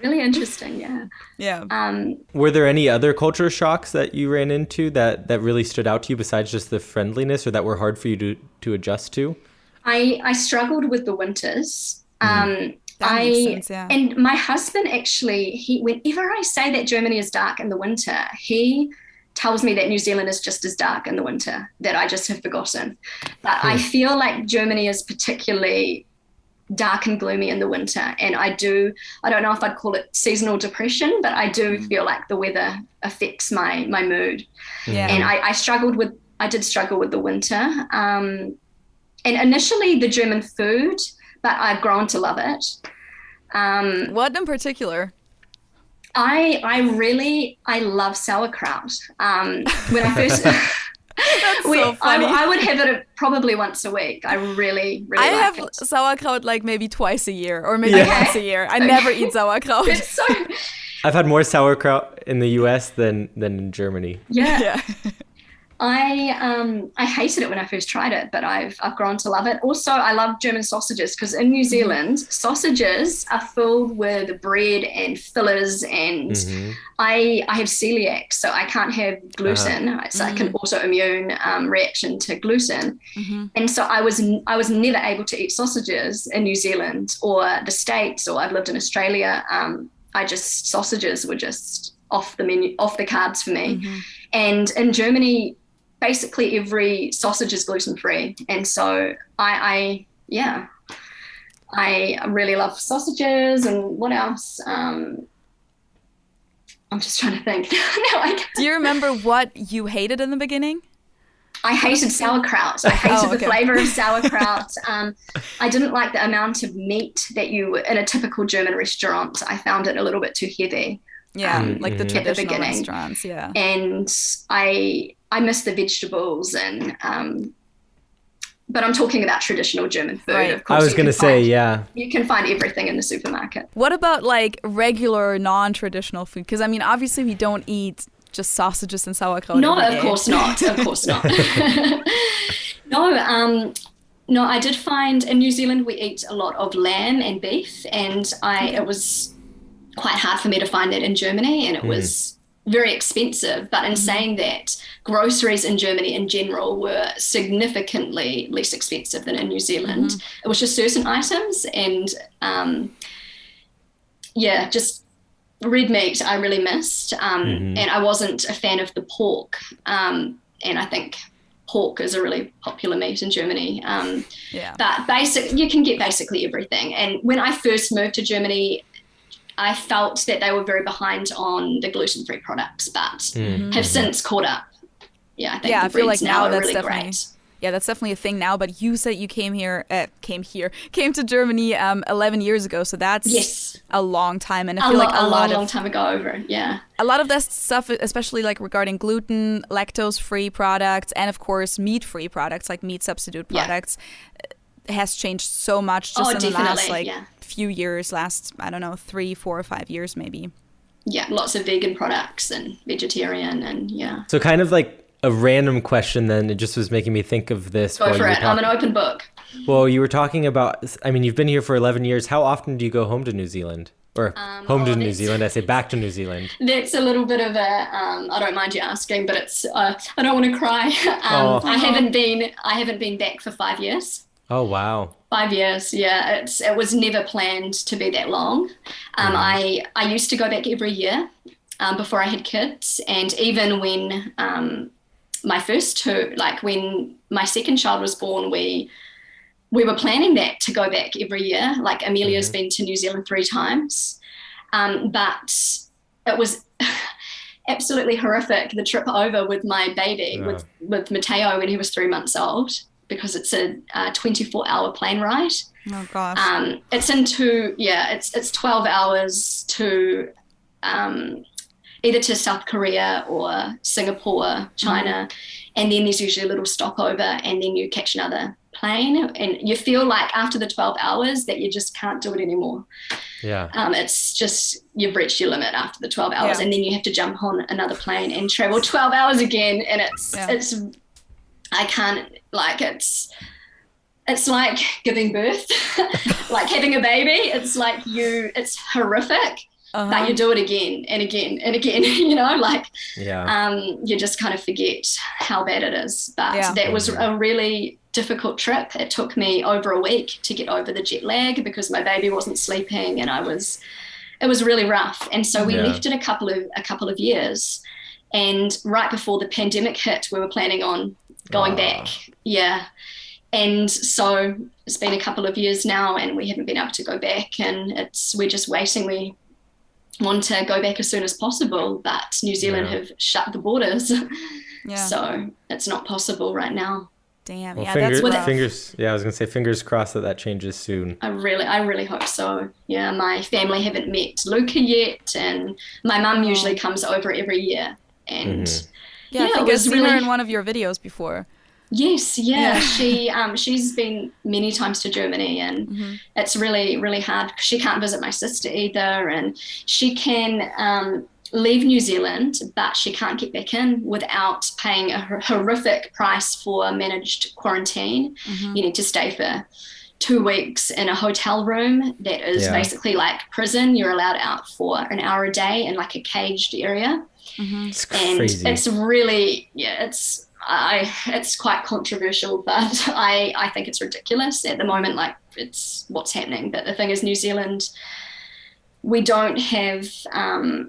Really interesting, yeah. Were there any other culture shocks that you ran into that really stood out to you besides just the friendliness, or that were hard for you to adjust to? I struggled with the winters. That makes sense, yeah. And my husband actually, whenever I say that Germany is dark in the winter, he tells me that New Zealand is just as dark in the winter, that I just have forgotten. But I feel like Germany is particularly dark and gloomy in the winter. And I don't know if I'd call it seasonal depression, but I do feel like the weather affects my mood. Yeah. And I did struggle with the winter. And initially the German food, but I've grown to love it. What in particular? I love sauerkraut. When I first, That's so funny. I would have it probably once a week. I really like it. I have sauerkraut like maybe twice a year or maybe once a year. I never eat sauerkraut. It's so. I've had more sauerkraut in the US than in Germany. Yeah. I hated it when I first tried it, but I've grown to love it. Also, I love German sausages because in New Zealand, sausages are filled with bread and fillers, and I have celiac, so I can't have gluten. It's like an autoimmune reaction to gluten, and so I was never able to eat sausages in New Zealand or the States, or I've lived in Australia. Sausages were just off the menu, off the cards for me, and in Germany, basically every sausage is gluten-free, and so I really love sausages. And what else? I'm just trying to think. Do you remember what you hated in the beginning? I hated sauerkraut. I hated the flavor of sauerkraut. I didn't like the amount of meat that in a typical German restaurant. I found it a little bit too heavy. Yeah, like the traditional restaurants, yeah. And I miss the vegetables, and but I'm talking about traditional German food. Right. Of course, I was going to say, yeah. You can find everything in the supermarket. What about like regular non-traditional food? Because I mean, obviously we don't eat just sausages and sauerkraut. No, of course not. Of course not. No, I did find in New Zealand we eat a lot of lamb and beef, and it was quite hard for me to find that in Germany, and it was very expensive. But in saying that, groceries in Germany in general were significantly less expensive than in New Zealand. It was just certain items, and just red meat I really missed, and I wasn't a fan of the pork, and I think pork is a really popular meat in Germany. But you can get basically everything. And when I first moved to Germany, I felt that they were very behind on the gluten-free products, but have since caught up. Yeah, I think I feel like now that's really definitely great. Yeah, that's definitely a thing now. But you said you came to Germany 11 years ago, so that's a long time. And I feel like a long time ago over. Yeah, a lot of that stuff, especially like regarding gluten, lactose-free products, and of course meat-free products like meat substitute products, has changed so much just in the last few years, I don't know, 3, 4, or 5 years maybe. Yeah, lots of vegan products and vegetarian, and So kind of like a random question then, it just was making me think of this. Go for it. I'm an open book. Well, you were talking about, I mean, you've been here for 11 years. How often do you go home to New Zealand? Or New Zealand, I say back to New Zealand. That's a little bit of I don't mind you asking, but it's, I don't want to cry. I haven't been back for 5 years. Oh, wow. 5 years, yeah. It was never planned to be that long. I used to go back every year before I had kids, and even when my first two, like when my second child was born, we were planning that to go back every year. Like Amelia's been to New Zealand 3 times, but it was absolutely horrific, the trip over with my baby, with Mateo when he was 3 months old, because it's a 24-hour plane ride. Oh gosh. It's 12 hours to either to South Korea or Singapore, China, and then there's usually a little stopover, and then you catch another plane, and you feel like after the 12 hours that you just can't do it anymore. Yeah. It's just, you've reached your limit after the 12 hours, and then you have to jump on another plane and travel 12 hours again, and it's I can't, like, it's like giving birth, like having a baby. It's like it's horrific, but you do it again and again and again, you just kind of forget how bad it is. But that was a really difficult trip. It took me over a week to get over the jet lag because my baby wasn't sleeping, and it was really rough. And so we left in a couple of years, and right before the pandemic hit, we were planning on going back. And so it's been a couple of years now, and we haven't been able to go back, and we're just waiting. We want to go back as soon as possible, but New Zealand have shut the borders, so it's not possible right now. Damn. Well, that's what fingers. Yeah, I was gonna say fingers crossed that changes soon. I really hope so. Yeah, my family haven't met Luca yet, and my mum usually comes over every year, and I think I've seen her in one of your videos before. Yes, she's been many times to Germany, and it's really, really hard. She can't visit my sister either, and she can leave New Zealand, but she can't get back in without paying a horrific price for managed quarantine. You need to stay for 2 weeks in a hotel room that is basically like prison. You're allowed out for an hour a day in like a caged area. It's And crazy. it's really, it's quite controversial, but I think it's ridiculous at the moment. Like, it's what's happening. But the thing is, New Zealand, we don't have, I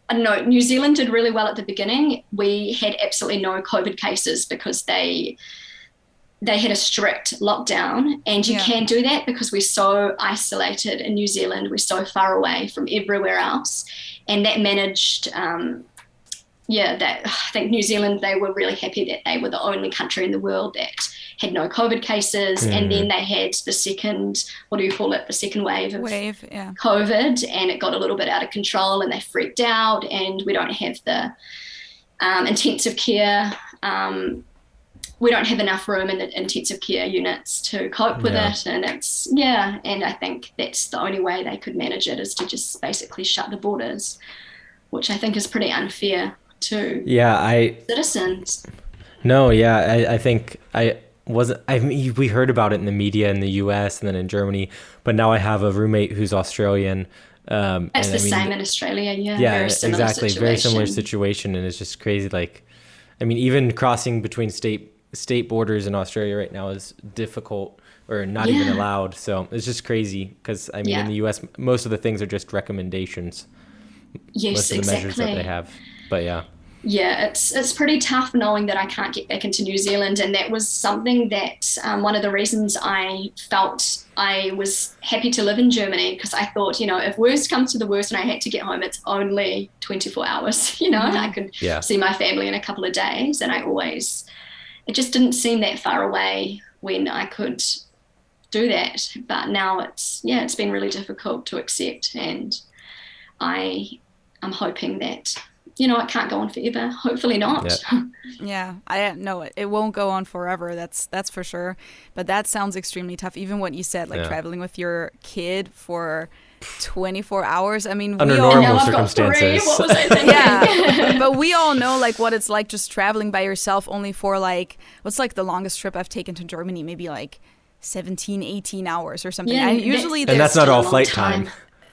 don't know, New Zealand did really well at the beginning. We had absolutely no COVID cases because they had a strict lockdown, and you can do that because we're so isolated in New Zealand. We're so far away from everywhere else, and that managed, I think New Zealand, they were really happy that they were the only country in the world that had no COVID cases. And then they had the second, the second wave of COVID, and it got a little bit out of control and they freaked out, and we don't have the intensive care. We don't have enough room in the intensive care units to cope with it. And and I think that's the only way they could manage it, is to just basically shut the borders, which I think is pretty unfair to citizens. No, yeah, I think we heard about it in the media in the US and then in Germany, but now I have a roommate who's Australian. It's the same in Australia, Yeah, exactly. Very similar situation. And it's just crazy. Like, I mean, even crossing between state borders in Australia right now is difficult or not even allowed. So it's just crazy because, I mean, in the US, most of the things are just recommendations. Yes, most of the measures that they have. But yeah, it's pretty tough knowing that I can't get back into New Zealand. And that was something that one of the reasons I felt I was happy to live in Germany, because I thought, if worst comes to the worst and I had to get home, it's only 24 hours, I could see my family in a couple of days. And it just didn't seem that far away when I could do that. But now it's been really difficult to accept. And I'm hoping that, it can't go on forever. Hopefully not. Yeah, I know it won't go on forever. That's for sure. But that sounds extremely tough. Even what you said, like traveling with your kid for 24 hours. I mean, under normal circumstances. What was I thinking? But we all know like what it's like just traveling by yourself only for like, what's like the longest trip I've taken to Germany? Maybe like 17, 18 hours or something. Yeah, and that's not all flight time.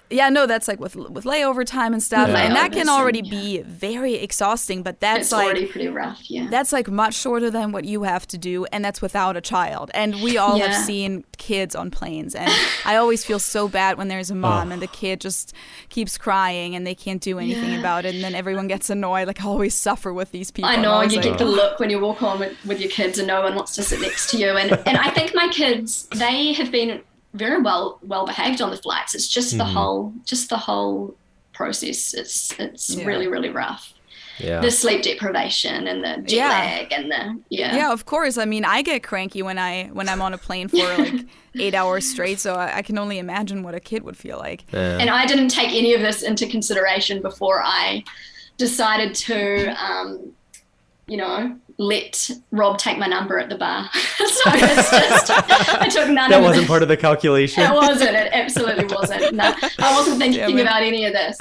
Yeah, no, that's like with layover time and stuff, and that can already be very exhausting. But that's already pretty rough. Yeah, that's like much shorter than what you have to do, and that's without a child. And we all have seen kids on planes, and I always feel so bad when there's a mom and the kid just keeps crying and they can't do anything about it, and then everyone gets annoyed. Like, I always suffer with these people. I know, you get the look when you walk home with your kids and no one wants to sit next to you. And I think my kids, they have been very well behaved on the flights. It's just the whole process. It's really, really rough. Yeah. The sleep deprivation and the jet lag and Yeah, of course. I mean, I get cranky when I'm on a plane for like 8 hours straight, so I can only imagine what a kid would feel like. Yeah. And I didn't take any of this into consideration before I decided to let Rob take my number at the bar. So it's just, I took none of it. That wasn't part of the calculation? It wasn't. It absolutely wasn't. No, I wasn't thinking about any of this.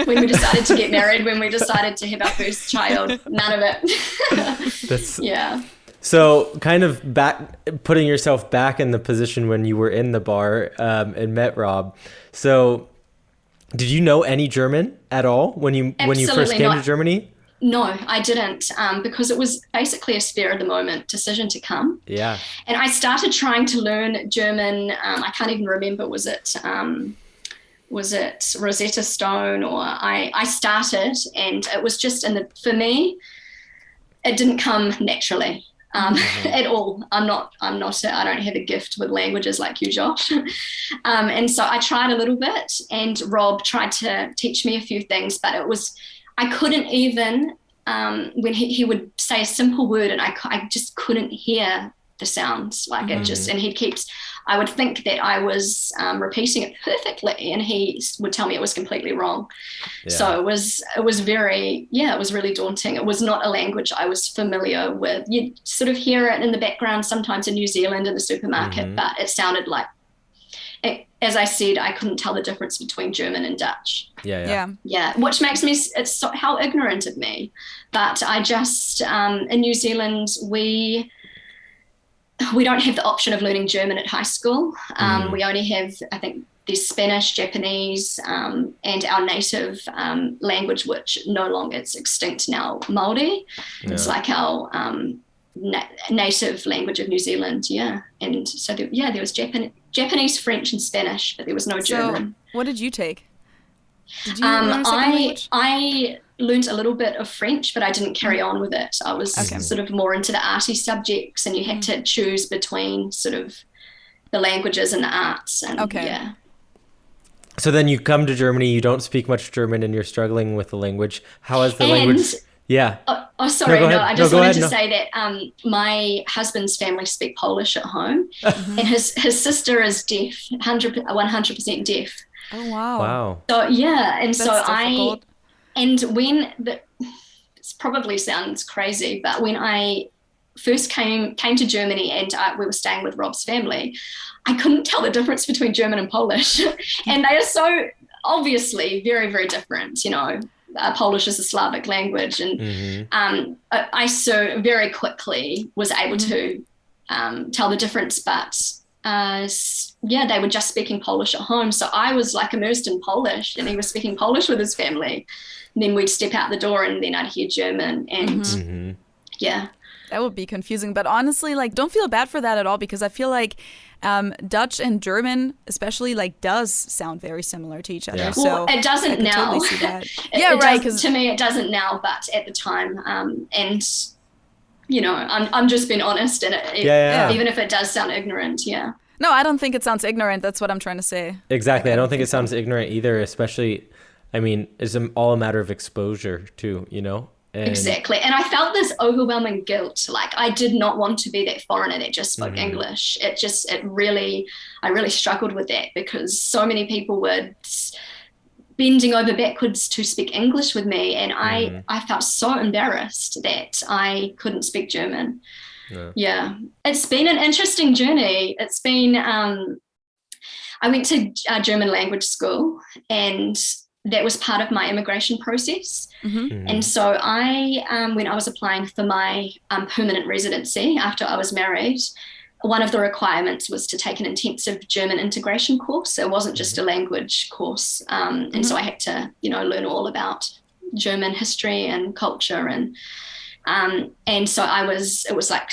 When we decided to get married, when we decided to have our first child, none of it. Yeah. So kind of putting yourself back in the position when you were in the bar and met Rob. So did you know any German at all when you first came to Germany? No, I didn't, because it was basically a spur of the moment decision to come. Yeah. And I started trying to learn German. I can't even remember, was it Rosetta Stone, or I started, and it was just for me, it didn't come naturally at all. I don't have a gift with languages like you, Josh. And so I tried a little bit, and Rob tried to teach me a few things, but I couldn't even, when he would say a simple word and I just couldn't hear the sounds, like it just, and I would think that I was repeating it perfectly, and he would tell me it was completely wrong. Yeah. So it was really daunting. It was not a language I was familiar with. You'd sort of hear it in the background sometimes in New Zealand in the supermarket, but it as I said, I couldn't tell the difference between German and Dutch. Yeah. Which makes me, it's so, how ignorant of me. But I just, in New Zealand, we don't have the option of learning German at high school. We only have, I think, there's Spanish, Japanese, and our native language, which no longer, it's extinct now, Māori. Yeah. It's like our native language of New Zealand, And so, there was Japanese, French, and Spanish, but there was no German. So what did you take? Did you learn a second language? I learned a little bit of French, but I didn't carry on with it. I was sort of more into the arty subjects, and you had to choose between sort of the languages and the arts. And So then you come to Germany, you don't speak much German, and you're struggling with the language. How is the language? Yeah. Sorry. No, I just wanted to say that my husband's family speak Polish at home, and his sister is deaf, 100% deaf. Oh, wow. Wow. So, and That's so difficult. This probably sounds crazy, but when I first came to Germany and we were staying with Rob's family, I couldn't tell the difference between German and Polish. And they are so obviously very, very different, Polish is a Slavic language. And I so very quickly was able to tell the difference, but they were just speaking Polish at home. So I was like immersed in Polish, and he was speaking Polish with his family. And then we'd step out the door and then I'd hear German, and That would be confusing, but honestly, like, don't feel bad for that at all, because I feel like Dutch and German, especially, like, does sound very similar to each other. Yeah. So well, it doesn't now. Totally see that. To me, it doesn't now, but at the time, and I'm just being honest, and even if it does sound ignorant, No, I don't think it sounds ignorant. That's what I'm trying to say. Exactly. I don't think it sounds ignorant either, especially, I mean, it's all a matter of exposure too, Exactly. And I felt this overwhelming guilt. Like, I did not want to be that foreigner that just spoke English. I really struggled with that, because so many people were bending over backwards to speak English with me. And I felt so embarrassed that I couldn't speak German. Yeah. It's been an interesting journey. It's been, I went to German language school, and that was part of my immigration process. And so when I was applying for my permanent residency after I was married, one of the requirements was to take an intensive German integration course. It wasn't just a language course. And so I had to, learn all about German history and culture. And so it was like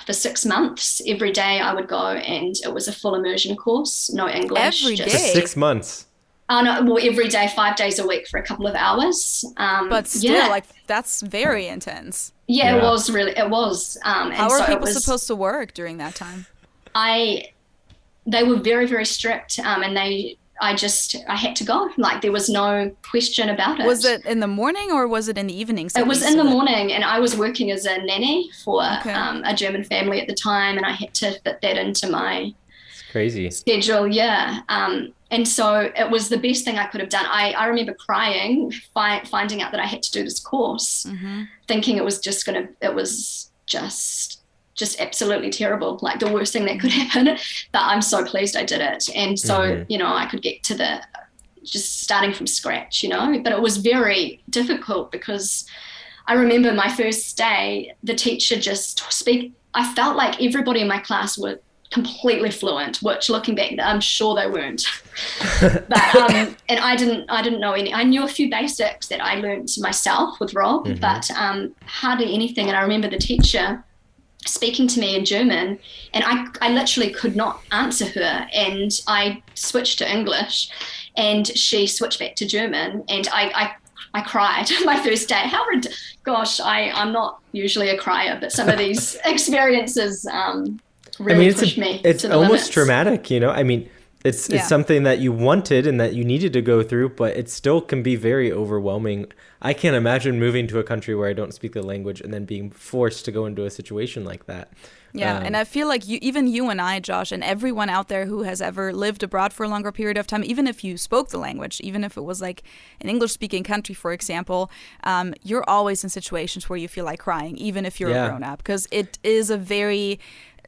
for 6 months, every day I would go, and it was a full immersion course, no English. Every day? For 6 months? No, well, every day, 5 days a week for a couple of hours. But still, like, that's very intense. Yeah, it was really, it was. How are people supposed to work during that time? They were very, very strict, and I had to go. Like, there was no question about it. Was it in the morning or was it in the evenings? It was in the morning, and I was working as a nanny for a German family at the time, and I had to fit that into my crazy schedule. And so it was the best thing I could have done. I remember crying, finding out that I had to do this course, thinking it was just absolutely terrible, like the worst thing that could happen. But I'm so pleased I did it. And so, I could get to just starting from scratch, but it was very difficult, because I remember my first day, the teacher I felt like everybody in my class were completely fluent, which looking back, I'm sure they weren't. But and I didn't know any. I knew a few basics that I learned myself with Rob, but hardly anything. And I remember the teacher speaking to me in German, and I literally could not answer her. And I switched to English, and she switched back to German, and I cried my first day. Gosh, I'm not usually a crier, but some of these experiences really pushed me. It's almost traumatic, I mean, it's something that you wanted and that you needed to go through, but it still can be very overwhelming. I can't imagine moving to a country where I don't speak the language and then being forced to go into a situation like that. Yeah, and I feel like even you and I, Josh, and everyone out there who has ever lived abroad for a longer period of time, even if you spoke the language, even if it was like an English-speaking country, for example, you're always in situations where you feel like crying, even if you're a grown-up, because it is a very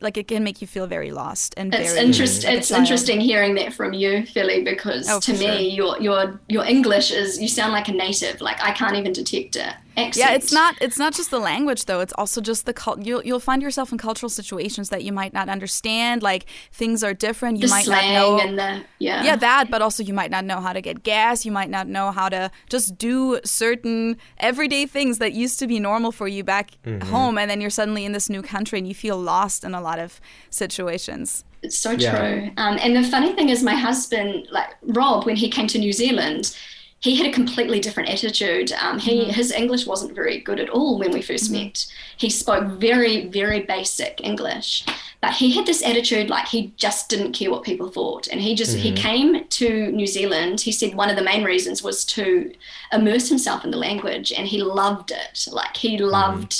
like it can make you feel very lost and it's very it's interesting hearing that from you, Philly, because to me your English is, you sound like a native. Like I can't even detect it. Accent. Yeah, it's not just the language though. It's also just you'll find yourself in cultural situations that you might not understand. Like things are different. You might not know and that, but also you might not know how to get gas. You might not know how to just do certain everyday things that used to be normal for you back home, and then you're suddenly in this new country and you feel lost in a lot of situations. It's so true. And the funny thing is, my husband, like Rob, when he came to New Zealand, he had a completely different attitude. His English wasn't very good at all when we first met. He spoke very, very basic English, but he had this attitude like he just didn't care what people thought. And he came to New Zealand. He said one of the main reasons was to immerse himself in the language, and he loved it. Like he loved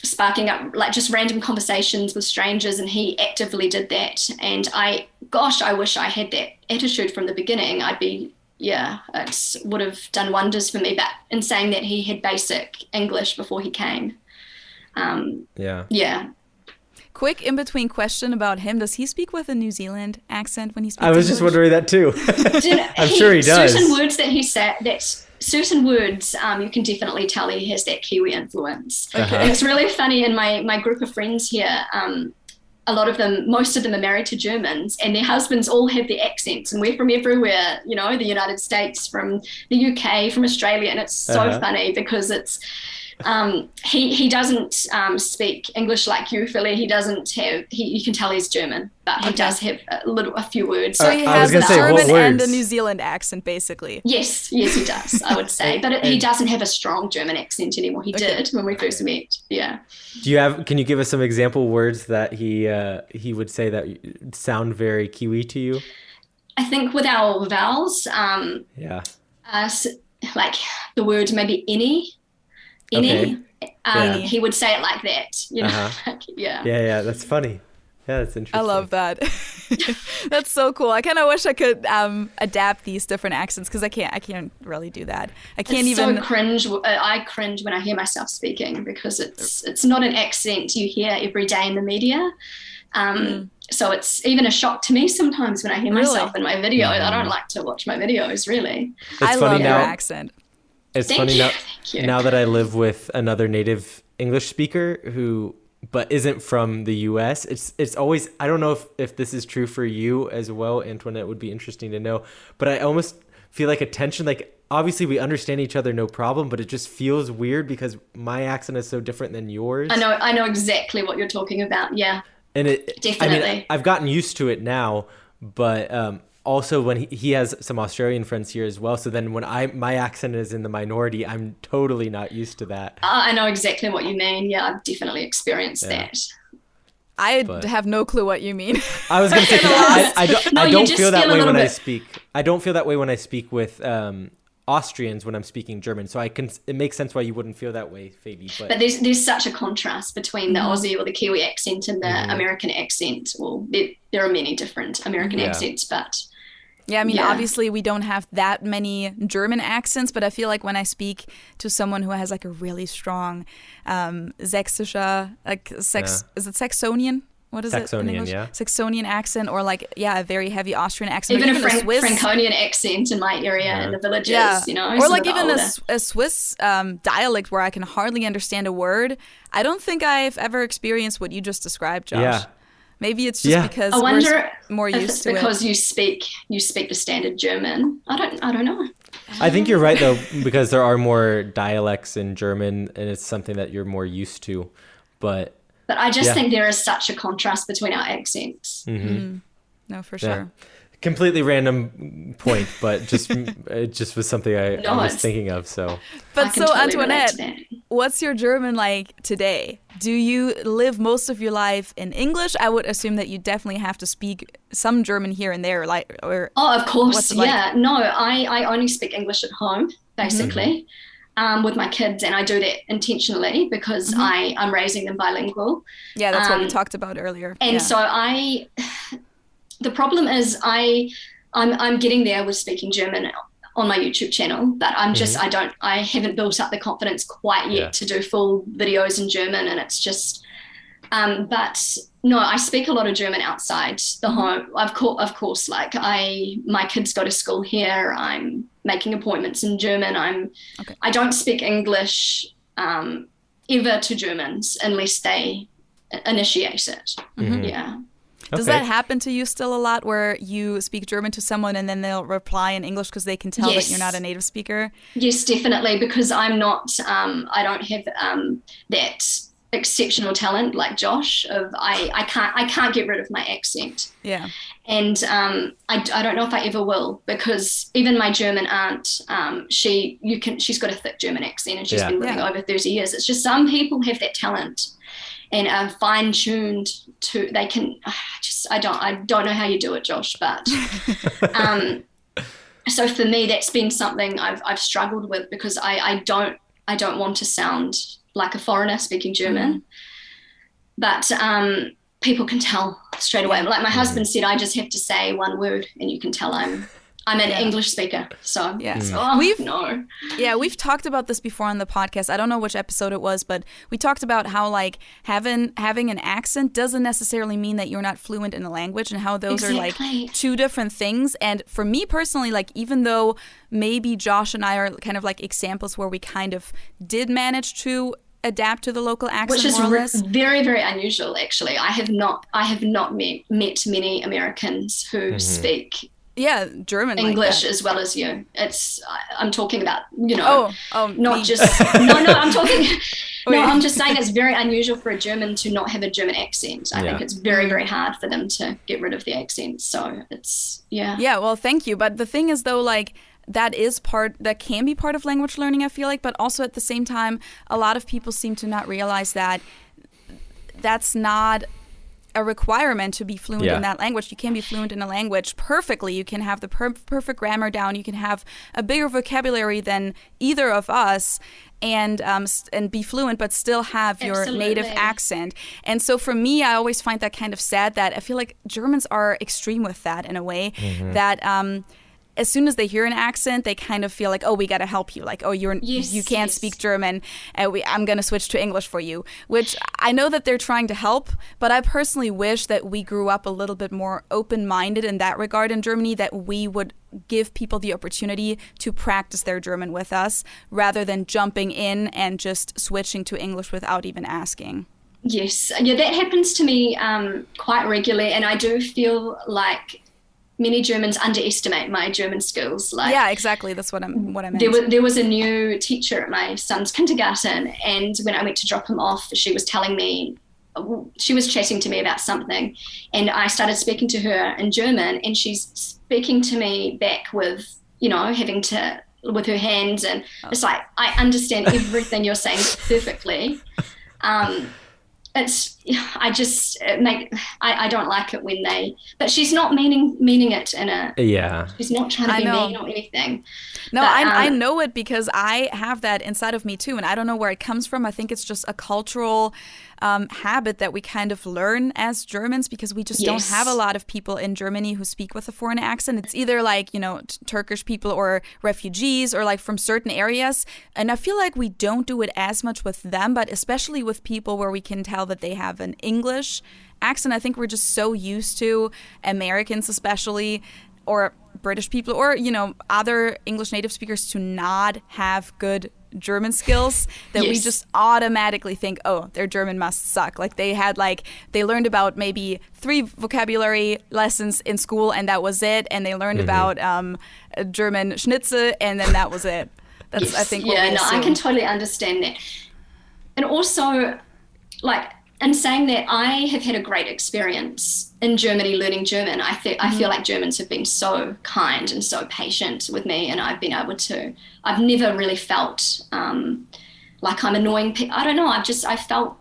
sparking up like just random conversations with strangers, and he actively did that. And I wish I had that attitude from the beginning. It would have done wonders for me. But in saying that, he had basic English before he came. Quick in between question about him: does he speak with a New Zealand accent when he speaks? I was just wondering that too. I'm sure he does. Certain words that he said, certain words, you can definitely tell he has that Kiwi influence. Okay. It's really funny. In my group of friends here, most of them are married to Germans, and their husbands all have their accents, and we're from everywhere, the United States, from the UK, from Australia, and it's so funny because it's he doesn't speak English like you, Philly. He doesn't have. You can tell he's German, but he does have a few words. So he has a German and a New Zealand accent, basically. Yes, he does. I would say, but he doesn't have a strong German accent anymore. He did when we first met. Yeah. Can you give us some example words that he would say that sound very Kiwi to you? I think with our vowels, like the word maybe any. He would say it like that, Yeah, that's funny. Yeah, that's interesting. I love that. That's so cool. I kind of wish I could adapt these different accents, because I can't really do that. So cringe. I cringe when I hear myself speaking, because it's not an accent you hear every day in the media. So it's even a shock to me sometimes when I hear myself in my videos. I don't like to watch my videos, really. I love your accent. It's funny now that I live with another native English speaker but isn't from the US. It's always, I don't know if this is true for you as well, Antoinette, would be interesting to know, but I almost feel like a tension, like obviously we understand each other no problem, but it just feels weird because my accent is so different than yours. I know exactly what you're talking about. Yeah. And definitely. I've gotten used to it now, but also when he has some Australian friends here as well. So then when my accent is in the minority, I'm totally not used to that. I know exactly what you mean. Yeah, I've definitely experienced that. I have no clue what you mean. I was going to say, I don't feel that way when I speak. I don't feel that way when I speak with Austrians when I'm speaking German. So it makes sense why you wouldn't feel that way, Phoebe. But there's such a contrast between the Aussie or the Kiwi accent and the American accent. Well, there are many different American accents, but... Yeah, obviously we don't have that many German accents, but I feel like when I speak to someone who has like a really strong Sächsischer, is it Saxonian? What is Saxonian, it in English? Yeah. Saxonian accent, or like, a very heavy Austrian accent. Even a Franconian accent in my area, in the villages, Or like even a Swiss dialect where I can hardly understand a word. I don't think I've ever experienced what you just described, Josh. Yeah. Maybe it's just because we're more used to it. Because you speak the standard German. I don't know. I think you're right though, because there are more dialects in German, and it's something that you're more used to. But I just think there is such a contrast between our accents. Mm-hmm. No, for sure. Completely random point, but it just was something I was thinking of. So, but so totally Antoinette, what's your German like today? Do you live most of your life in English? I would assume that you definitely have to speak some German here and there, of course, yeah. No, I only speak English at home, basically, with my kids, and I do that intentionally because I'm raising them bilingual. Yeah, that's what we talked about earlier. And so the problem is I'm getting there with speaking German. on my YouTube channel, but I haven't built up the confidence quite yet to do full videos in German, and it's just, but no, I speak a lot of German outside the home. Of course, like my kids go to school here. I'm making appointments in German. I don't speak English ever to Germans unless they initiate it. Yeah. Does that happen to you still a lot, where you speak German to someone and then they'll reply in English because they can tell that you're not a native speaker? Yes, definitely, because I'm not, I don't have that exceptional talent like Josh. I can't get rid of my accent. Yeah. And I don't know if I ever will, because even my German aunt, she's got a thick German accent, and she's been living over 30 years. It's just some people have that talent and are fine-tuned to, they can, I don't know how you do it, Josh, but so for me, that's been something I've struggled with, because I don't want to sound like a foreigner speaking German, but people can tell straight away. Like my husband said, I just have to say one word and you can tell I'm an English speaker. So we've talked about this before on the podcast. I don't know which episode it was, but we talked about how like having an accent doesn't necessarily mean that you're not fluent in the language, and how those are like two different things. And for me personally, like even though maybe Josh and I are kind of like examples where we kind of did manage to adapt to the local accent, which is more or less. Very, very unusual, actually. I have not met many Americans who speak German English like as well as you. I'm talking about, not me. Just I'm talking I'm just saying it's very unusual for a German to not have a German accent. I think it's very, very hard for them to get rid of the accent. So it's well, thank you. But the thing is though, like that can be part of language learning, I feel like, but also at the same time a lot of people seem to not realize that that's not a requirement to be fluent in that language. You can be fluent in a language perfectly. You can have the perfect grammar down. You can have a bigger vocabulary than either of us, and be fluent, but still have your native accent. And so for me, I always find that kind of sad, that I feel like Germans are extreme with that in a way, that as soon as they hear an accent, they kind of feel like, oh, we got to help you. Like, oh, you can't speak German. I'm going to switch to English for you, which I know that they're trying to help. But I personally wish that we grew up a little bit more open-minded in that regard in Germany, that we would give people the opportunity to practice their German with us rather than jumping in and just switching to English without even asking. Yes. Yeah, that happens to me quite regularly. And I do feel like many Germans underestimate my German skills. Like, yeah, exactly. That's what I meant. There was a new teacher at my son's kindergarten, and when I went to drop him off, she was chatting to me about something, and I started speaking to her in German, and she's speaking to me back with, with her hands, and it's like, I understand everything you're saying perfectly. I don't like it when but she's not meaning it in she's not trying to be mean or anything. No, I know it because I have that inside of me too, and I don't know where it comes from. I think it's just a cultural habit that we kind of learn as Germans, because we just don't have a lot of people in Germany who speak with a foreign accent. It's either like, Turkish people or refugees or like from certain areas. And I feel like we don't do it as much with them, but especially with people where we can tell that they have an English accent. I think we're just so used to, Americans especially, or British people, or, other English native speakers, to not have good German skills, that we just automatically think, oh, their German must suck. Like they learned about maybe 3 vocabulary lessons in school, and that was it. And they learned about German Schnitzel, and then that was it. That's I think. Yeah, I can totally understand that. And also, like, in saying that, I have had a great experience in Germany learning German. I feel like Germans have been so kind and so patient with me, and I've never really felt like I'm annoying people. I don't know, I felt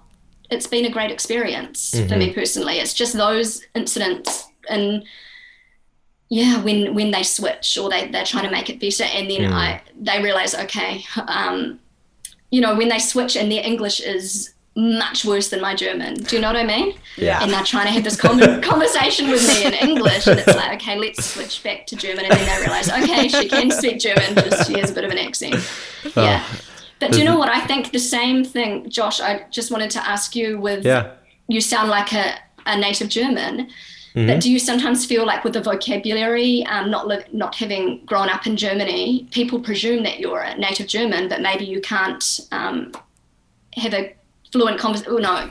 it's been a great experience for me personally. It's just those incidents, and when they switch or they're trying to make it better, and then they realize, okay, when they switch and their English is much worse than my German. Do you know what I mean? Yeah. And they're trying to have this conversation with me in English, and it's like, okay, let's switch back to German, and then they realize, okay, she can speak German, just she has a bit of an accent. Yeah. But do you know what? I think the same thing, Josh, I just wanted to ask you with, you sound like a native German, but do you sometimes feel like with the vocabulary, not having grown up in Germany, people presume that you're a native German, but maybe you can't have a fluent conversation? Oh, no,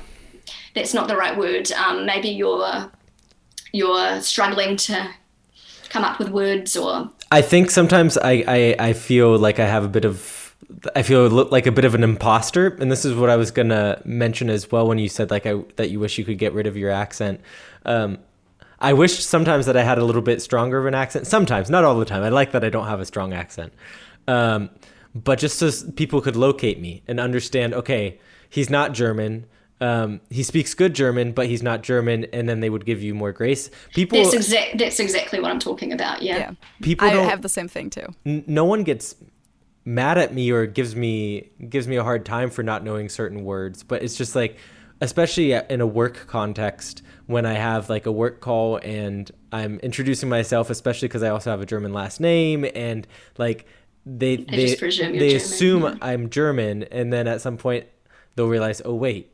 that's not the right word. Maybe you're struggling to come up with words, or... I think sometimes I feel like I feel like a bit of an imposter, and this is what I was gonna mention as well when you said like that you wish you could get rid of your accent. I wish sometimes that I had a little bit stronger of an accent. Sometimes, not all the time. I like that I don't have a strong accent, but just so people could locate me and understand. Okay, he's not German. He speaks good German, but he's not German, and then they would give you more grace. That's exactly what I'm talking about. Yeah. I have the same thing too. No one gets mad at me or gives me a hard time for not knowing certain words, but it's just like, especially in a work context, when I have like a work call and I'm introducing myself, especially because I also have a German last name, and like they just presume you're German, assume I'm German, and then at some point they'll realize, oh wait,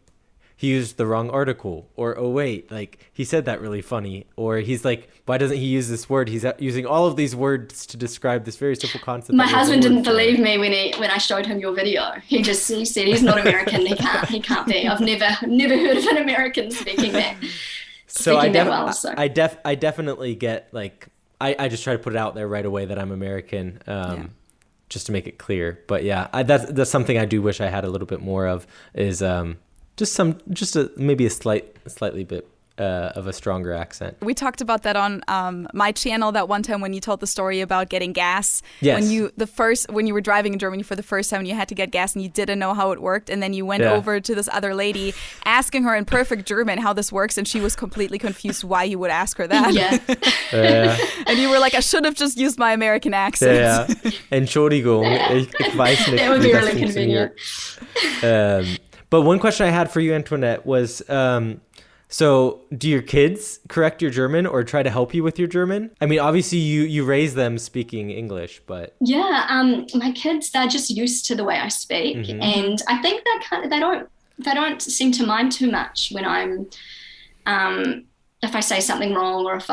he used the wrong article, or oh wait, like he said that really funny, or he's like, why doesn't he use this word? He's using all of these words to describe this very simple concept. My husband didn't believe me when I showed him your video. He said he's not American. He can't be. I've never heard of an American speaking that. So I definitely get like, I just try to put it out there right away that I'm American, just to make it clear. But yeah, that's something I do wish I had a little bit more of, is maybe a slightly bit of a stronger accent. We talked about that on my channel that one time when you told the story about getting gas. Yes. When you were driving in Germany for the first time and you had to get gas and you didn't know how it worked, and then you went over to this other lady asking her in perfect German how this works, and she was completely confused why you would ask her that. Yeah. And you were like, I should have just used my American accent. Yeah. Entschuldigung, ich weiß nicht. That would be really convenient. But one question I had for you, Antoinette, was, so do your kids correct your German or try to help you with your German? I mean, obviously you raise them speaking English, but... Yeah, my kids, they're just used to the way I speak. And I think they don't seem to mind too much when I'm, if I say something wrong, or if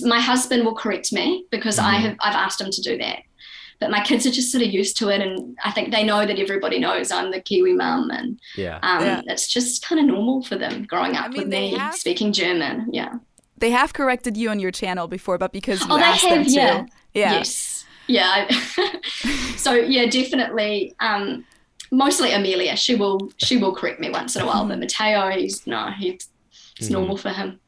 my husband will correct me because I've asked him to do that. But my kids are just sort of used to it, and I think they know that everybody knows I'm the Kiwi mum, and it's just kind of normal for them growing up with me speaking German. Yeah, they have corrected you on your channel before, but because you asked them to. Yeah. Yes. Yeah. So yeah, definitely. Mostly Amelia. She will correct me once in a while. But Mateo, it's normal for him.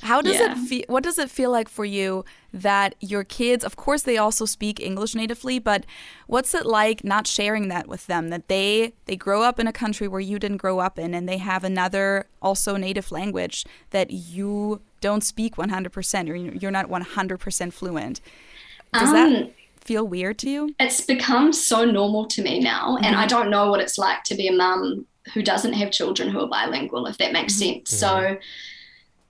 How does it feel? What does it feel like for you that your kids, of course, they also speak English natively, but what's it like not sharing that with them? That they grow up in a country where you didn't grow up in, and they have another also native language that you don't speak 100%, or you're not 100% fluent. Does that feel weird to you? It's become so normal to me now, and I don't know what it's like to be a mum who doesn't have children who are bilingual, if that makes sense. So.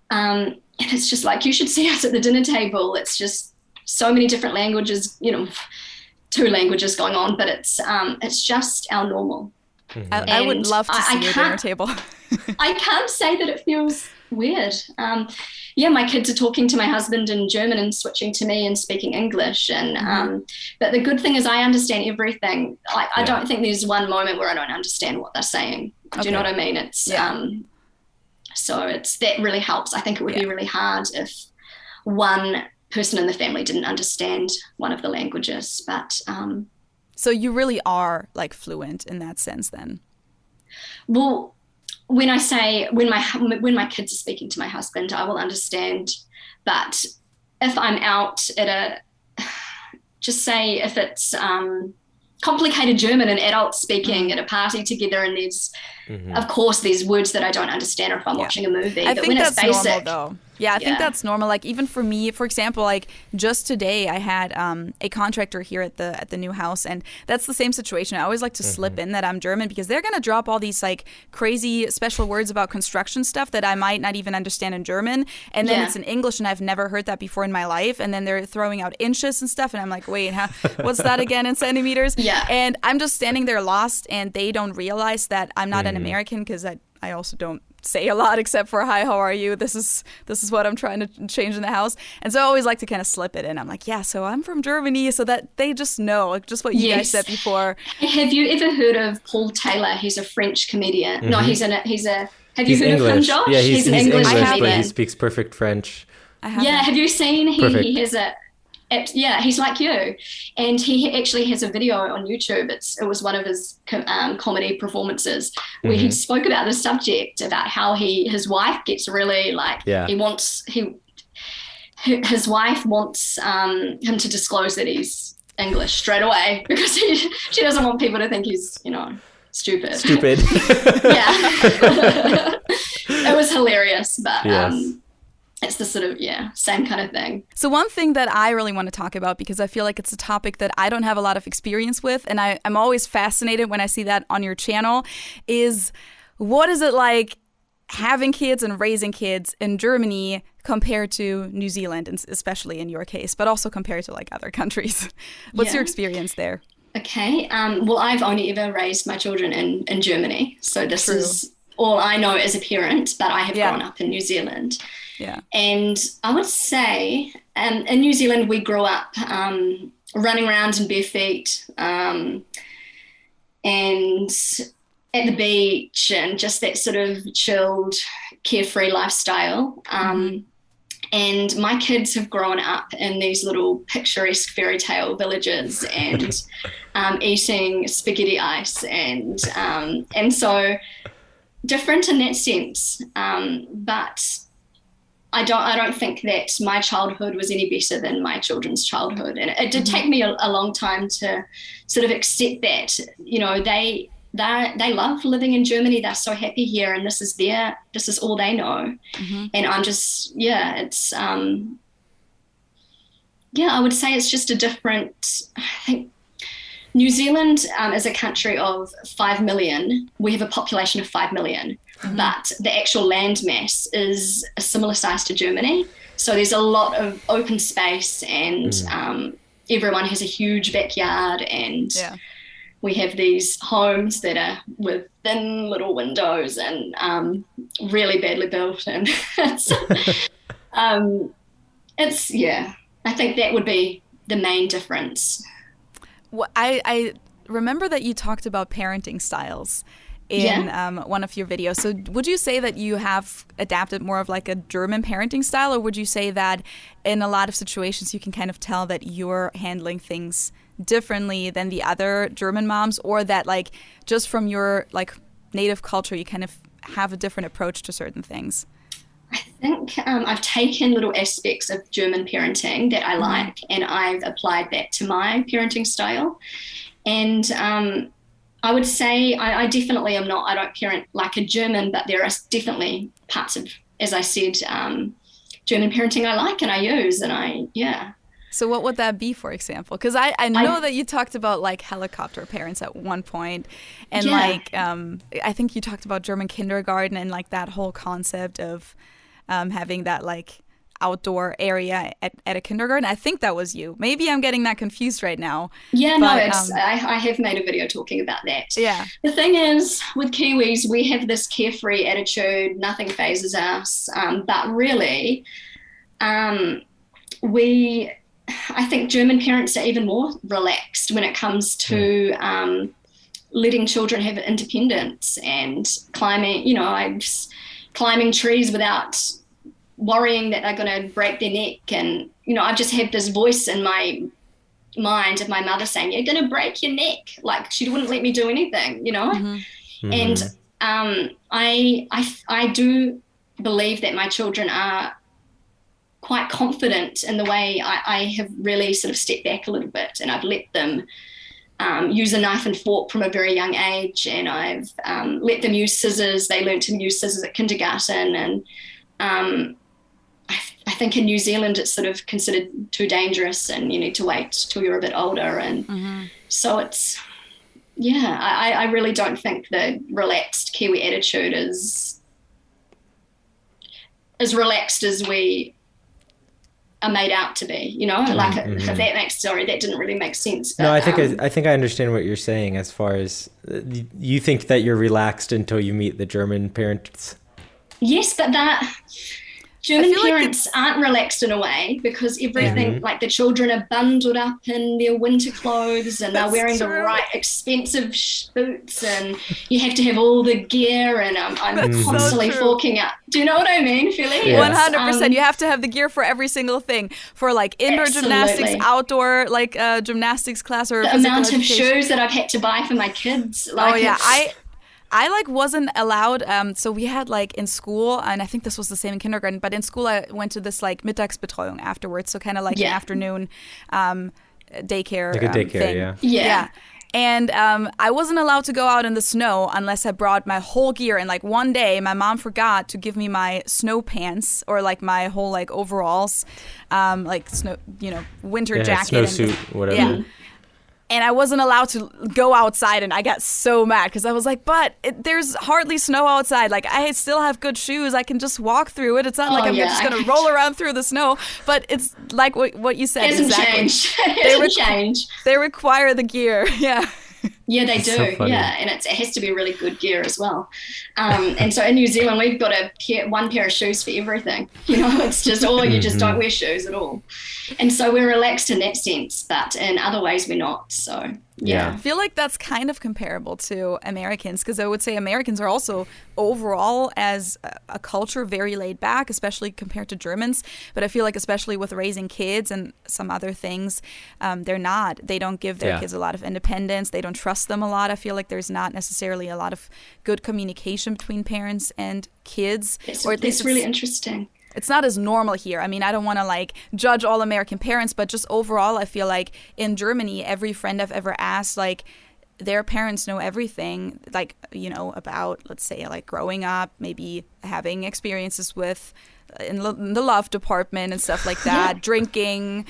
And it's just like, you should see us at the dinner table. It's just so many different languages, 2 languages going on, but it's just our normal. I would love to see your dinner table. I can't say that it feels weird. My kids are talking to my husband in German and switching to me and speaking English. And but the good thing is I understand everything. I don't think there's one moment where I don't understand what they're saying. Do you know what I mean? It's so that really helps. I think it would be really hard if one person in the family didn't understand one of the languages. But so you really are like fluent in that sense then? Well, when my kids are speaking to my husband, I will understand. But if I'm out at if it's complicated German and adults speaking at a party together, and there's of course there's words that I don't understand, or if I'm watching a movie. But when it's basic, normal, though. Yeah, I think that's normal. Like even for me, for example, like just today I had a contractor here at the new house, and that's the same situation. I always like to slip in that I'm German because they're gonna drop all these like crazy special words about construction stuff that I might not even understand in German, and then it's in English, and I've never heard that before in my life. And then they're throwing out inches and stuff, and I'm like, wait, what's that again in centimeters? Yeah, and I'm just standing there lost, and they don't realize that I'm not an American because I also don't say a lot except for hi, how are you? This is what I'm trying to change in the house. And so I always like to kind of slip it in. I'm like, yeah, so I'm from Germany, so that they just know, like just what you guys said before. Have you ever heard of Paul Taylor? He's a French comedian. No, he's a have you heard English. of him, Josh? Yeah, he's an English comedian. but he speaks perfect French. Yeah, have you seen he has he's like you, and he actually has a video on YouTube. It was one of his comedy performances where he spoke about the subject about how his wife gets really like his wife wants him to disclose that he's English straight away because she doesn't want people to think he's stupid. Yeah. It was hilarious, but it's the sort of, same kind of thing. So one thing that I really want to talk about, because I feel like it's a topic that I don't have a lot of experience with, and I'm always fascinated when I see that on your channel, is what is it like having kids and raising kids in Germany compared to New Zealand, and especially in your case, but also compared to like other countries? What's your experience there? Okay. Well, I've only ever raised my children in Germany. So this is all I know as a parent, but I have grown up in New Zealand. Yeah. And I would say in New Zealand, we grew up running around in bare feet and at the beach and just that sort of chilled, carefree lifestyle. And my kids have grown up in these little picturesque fairy tale villages and eating spaghetti ice and so different in that sense. But I don't think that my childhood was any better than my children's childhood. And it did take me a long time to sort of accept that, they love living in Germany. They're so happy here, and this is all they know. And I'm just, it's, I would say it's just a different, I think New Zealand is a country of 5 million. We have a population of 5 million, but the actual land mass is a similar size to Germany. So there's a lot of open space, and everyone has a huge backyard, and we have these homes that are with thin little windows and really badly built. And it's I think that would be the main difference. Well, I remember that you talked about parenting styles in one of your videos. So would you say that you have adapted more of like a German parenting style, or would you say that in a lot of situations you can kind of tell that you're handling things differently than the other German moms, or that like just from your like native culture you kind of have a different approach to certain things? I think I've taken little aspects of German parenting that I like, and I've applied that to my parenting style. And I would say I definitely am not, I don't parent like a German, but there are definitely parts of, as I said, German parenting I like and I use, and So what would that be, for example? Because I know that you talked about like helicopter parents at one point, and like I think you talked about German kindergarten and like that whole concept of having that like outdoor area at a kindergarten. I think that was you. Maybe I'm getting that confused right now. Yeah, but, I have made a video talking about that. Yeah. The thing is, with Kiwis, we have this carefree attitude. Nothing phases us. But really, I think German parents are even more relaxed when it comes to letting children have independence and climbing, climbing trees without worrying that they're going to break their neck. And, I just have this voice in my mind of my mother saying, you're going to break your neck. Like she wouldn't let me do anything, And I do believe that my children are quite confident in the way I have really sort of stepped back a little bit, and I've let them use a knife and fork from a very young age, and I've let them use scissors. They learned to use scissors at kindergarten, and I I think in New Zealand it's sort of considered too dangerous, and you need to wait till you're a bit older, and so it's I really don't think the relaxed Kiwi attitude is as relaxed as we are made out to be, you know, like if that that didn't really make sense. But, no, I think I understand what you're saying as far as you think that you're relaxed until you meet the German parents. Yes, but that German parents aren't relaxed in a way, because everything, like the children are bundled up in their winter clothes, and they're wearing the right expensive boots, and you have to have all the gear, and I'm constantly forking out. Do you know what I mean, Philly? 100%. You have to have the gear for every single thing, for like indoor gymnastics, outdoor like gymnastics class, or the amount of shoes that I've had to buy for my kids. Like, I like wasn't allowed. So we had like in school, and I think this was the same in kindergarten, but in school I went to this like Mittagsbetreuung afterwards. So kind of like an afternoon daycare, like a daycare thing. Yeah. And I wasn't allowed to go out in the snow unless I brought my whole gear. And like one day my mom forgot to give me my snow pants, or like my whole like overalls, like snow, you know, winter jacket. Snowsuit, whatever. Yeah. And I wasn't allowed to go outside, and I got so mad because I was like, but there's hardly snow outside. Like, I still have good shoes. I can just walk through it. It's not like I'm just going to roll around through the snow. But it's like what you said. It hasn't changed. It hasn't changed. They require the gear. Yeah. Yeah, they do. So and it has to be really good gear as well. And so in New Zealand, we've got one pair of shoes for everything. You know, it's just, you just don't wear shoes at all. And so we're relaxed in that sense, but in other ways we're not. So yeah. I feel like that's kind of comparable to Americans, because I would say Americans are also overall as a culture very laid back, especially compared to Germans. But I feel like especially with raising kids and some other things, they're not. They don't give their kids a lot of independence. They don't trust them a lot. I feel like there's not necessarily a lot of good communication between parents and kids. Or at least it's really interesting. It's not as normal here. I mean, I don't want to like judge all American parents, but just overall, I feel like in Germany, every friend I've ever asked, like their parents know everything, like, you know, about, let's say, like growing up, maybe having experiences with in the love department and stuff like that, drinking,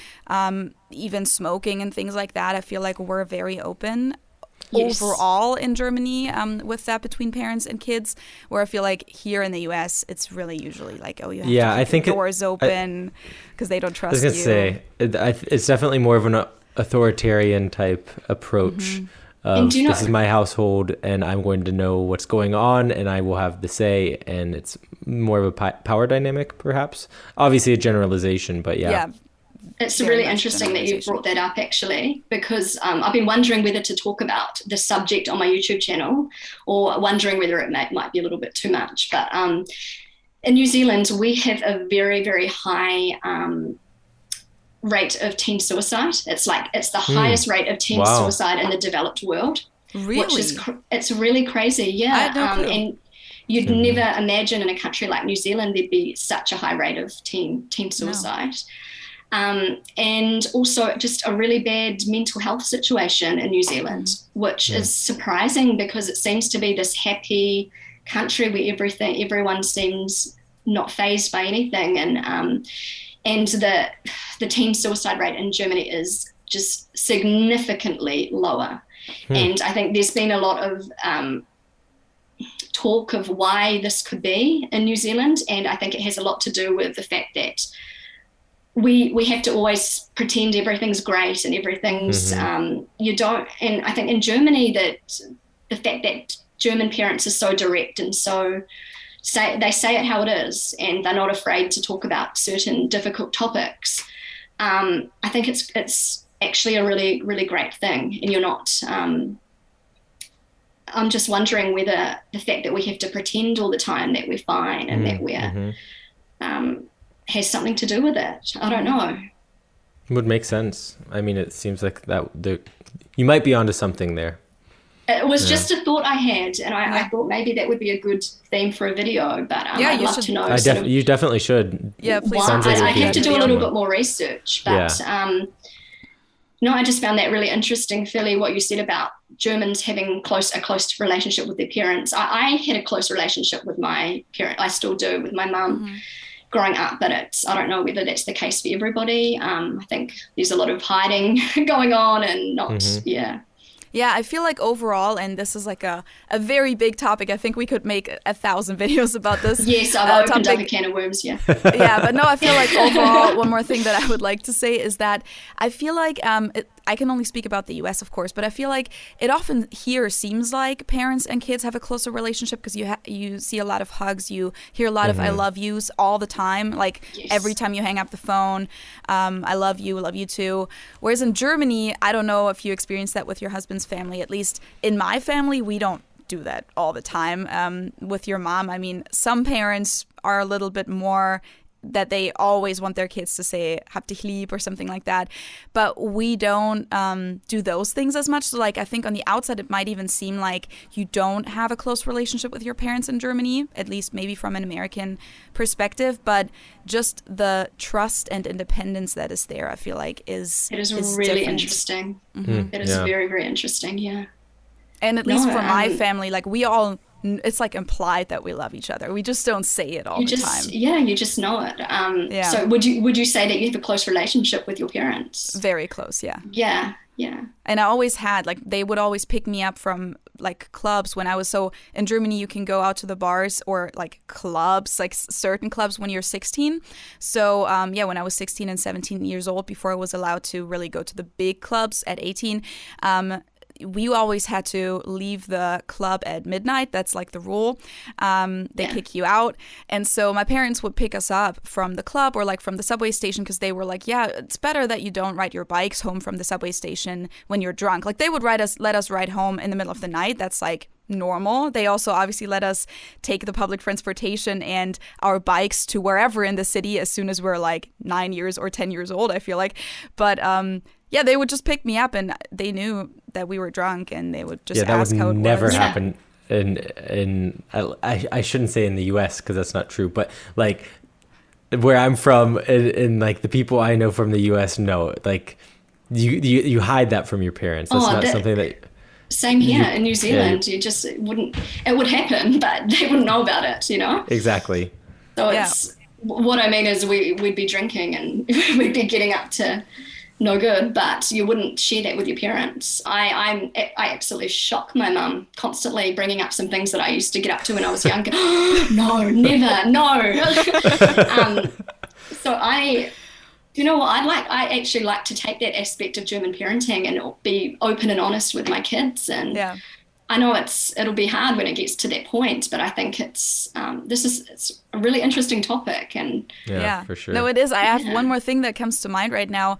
even smoking and things like that. I feel like we're very open. Overall in Germany, with that between parents and kids, where I feel like here in the US it's really usually like, you have to keep the doors open because they don't trust you. I was gonna say it's definitely more of an authoritarian type approach. This is my household and I'm going to know what's going on and I will have the say, and it's more of a power dynamic, perhaps. Obviously a generalization, but yeah. It's really interesting that you brought that up, actually, because I've been wondering whether to talk about the subject on my YouTube channel, or wondering whether it might be a little bit too much. But in New Zealand, we have a very, very high rate of teen suicide. It's the highest rate of teen suicide in the developed world. Really? Which is it's really crazy. Yeah. I had no clue. And you'd never imagine in a country like New Zealand there'd be such a high rate of teen suicide. And also just a really bad mental health situation in New Zealand, which is surprising because it seems to be this happy country where everyone seems not fazed by anything. And the teen suicide rate in Germany is just significantly lower. And I think there's been a lot of talk of why this could be in New Zealand. And I think it has a lot to do with the fact that we have to always pretend everything's great and everything's you don't. And I think in Germany that the fact that German parents are so direct and so they say it how it is, and they're not afraid to talk about certain difficult topics. I think it's actually a really, really great thing, and you're not. I'm just wondering whether the fact that we have to pretend all the time that we're fine and that we're has something to do with it. I don't know. Would make sense. I mean, it seems like you might be onto something there. It was just a thought I had, and I thought maybe that would be a good theme for a video, but I'd love to know. You definitely should. Yeah, please. I have to do a little bit more research, but no, I just found that really interesting, Philly, what you said about Germans having a close relationship with their parents. I had a close relationship with my parent. I still do, with my mum. growing up, but I don't know whether that's the case for everybody. I think there's a lot of hiding going on and not, Yeah, I feel like overall, and this is like a very big topic. I think we could make 1,000 videos about this. Yes, I've opened up a can of worms, yeah. Yeah, but no, I feel like overall, one more thing that I would like to say is that I feel like I can only speak about the US, of course, but I feel like it often here seems like parents and kids have a closer relationship because you see a lot of hugs, you hear a lot of I love yous all the time, like every time you hang up the phone, I love you too. Whereas in Germany, I don't know if you experience that with your husband's family. At least in my family, we don't do that all the time. With your mom, I mean, some parents are a little bit more that they always want their kids to say "hab dich lieb" or something like that, but we don't do those things as much. So like I think on the outside it might even seem like you don't have a close relationship with your parents in Germany, at least maybe from an American perspective, but just the trust and independence that is there, I feel like is really different. Interesting. It is very, very interesting, yeah. And at least for my family, like we all, it's like implied that we love each other. We just don't say it all the time. Yeah, you just know it. So would you say that you have a close relationship with your parents? Very close, yeah. Yeah. And I always had, like, they would always pick me up from like clubs when I was, so in Germany you can go out to the bars or like clubs, like certain clubs when you're 16. So when I was 16 and 17 years old, before I was allowed to really go to the big clubs at 18, we always had to leave the club at midnight. That's like the rule. They kick you out. And so my parents would pick us up from the club or like from the subway station because they were like, yeah, it's better that you don't ride your bikes home from the subway station when you're drunk. Like they would let us ride home in the middle of the night. That's like normal. They also obviously let us take the public transportation and our bikes to wherever in the city as soon as we're like 9 years or 10 years old, I feel like. But yeah, they would just pick me up and they knew that we were drunk and they would just ask how it was. Yeah, that would never happen in I shouldn't say in the US because that's not true, but like where I'm from in like the people I know from the US know, like you hide that from your parents. That's not something that... Same here in New Zealand. You just it would happen, but they wouldn't know about it, you know? Exactly. So it's, what I mean is we'd be drinking and we'd be getting up to no good, but you wouldn't share that with your parents. I absolutely shock my mum constantly bringing up some things that I used to get up to when I was younger. No, never, no. So you know what, I actually like to take that aspect of German parenting and be open and honest with my kids. And I know it'll be hard when it gets to that point, but I think it's a really interesting topic. And yeah, for sure. No, it is. I have one more thing that comes to mind right now,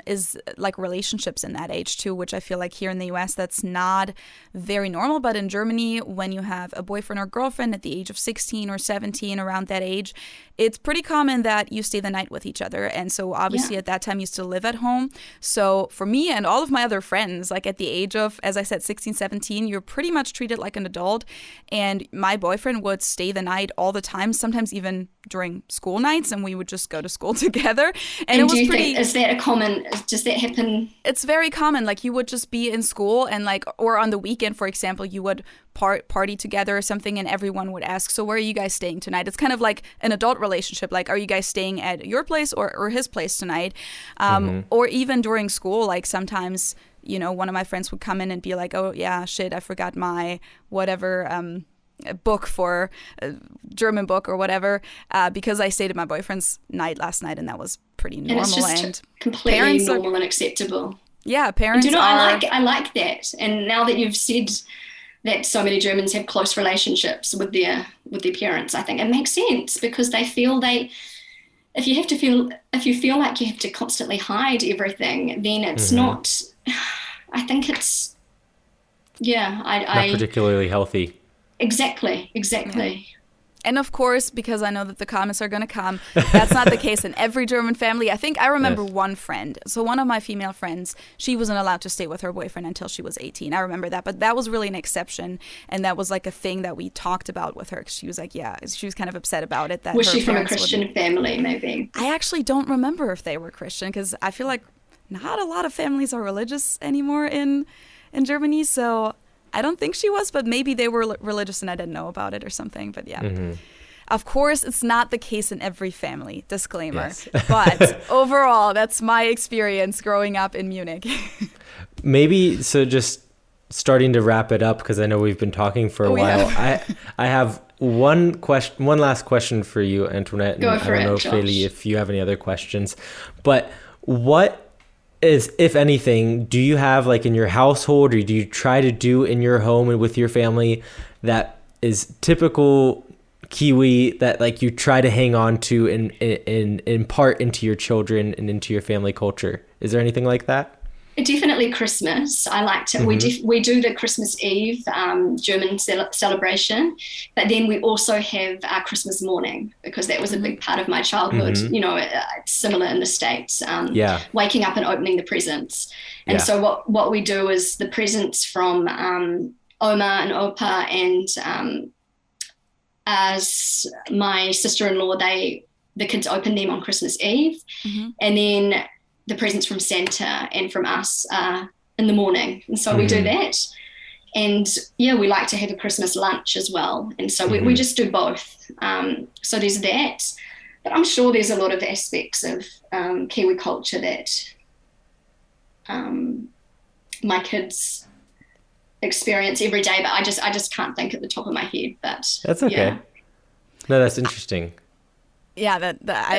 is like relationships in that age too, which I feel like here in the US that's not very normal. But in Germany, when you have a boyfriend or girlfriend at the age of 16 or 17, around that age, it's pretty common that you stay the night with each other. And so obviously at that time you still live at home. So for me and all of my other friends, like at the age of, as I said, 16, 17, you're pretty much treated like an adult. And my boyfriend would stay the night all the time, sometimes even during school nights, and we would just go to school together. And it was pretty... does that happen? It's very common. Like you would just be in school and like, or on the weekend, for example, you would party together or something, and everyone would ask, so where are you guys staying tonight? It's kind of like an adult relationship. Like, are you guys staying at your place or his place tonight? Or even during school, like sometimes, you know, one of my friends would come in and be like, oh yeah, shit, I forgot my whatever book for German book or whatever, because I stayed at my boyfriend's night last night, and that was pretty normal. And it's just completely normal and acceptable. Yeah, parents and, you know, are... I like that. And now that you've said that so many Germans have close relationships with their parents, I think it makes sense, because they feel if you feel like you have to constantly hide everything, then it's not, I think it's, not particularly healthy. Exactly. Yeah. And of course, because I know that the comments are going to come, that's not the case in every German family. I think I remember one friend. So one of my female friends, she wasn't allowed to stay with her boyfriend until she was 18. I remember that. But that was really an exception. And that was like a thing that we talked about with her. 'Cause she was like, she was kind of upset about it. That was she from a Christian family, maybe? I actually don't remember if they were Christian, because I feel like not a lot of families are religious anymore in Germany. So... I don't think she was, but maybe they were religious and I didn't know about it or something. But yeah. Of course, it's not the case in every family, disclaimer. Yes. But overall, that's my experience growing up in Munich. Maybe, so just starting to wrap it up, because I know we've been talking for a while. I have one last question for you, Antoinette. And Go for I don't know, it, Josh. Feli, if you have any other questions. But what is, if anything, do you have like in your household, or do you try to do in your home and with your family that is typical Kiwi that like you try to hang on to and impart into your children and into your family culture? Is there anything like that? Definitely Christmas. I like to. We do the Christmas Eve German celebration, but then we also have our Christmas morning, because that was a big part of my childhood. You know, it's similar in the States. Waking up and opening the presents, and so what we do is the presents from Oma and Opa and as my sister-in-law, the kids open them on Christmas Eve, and then the presents from Santa and from us in the morning. And so we do that. And we like to have a Christmas lunch as well. And so we just do both. So there's that. But I'm sure there's a lot of aspects of Kiwi culture that my kids experience every day, but I just can't think at the top of my head. But that's okay. Yeah. No, that's interesting. Yeah,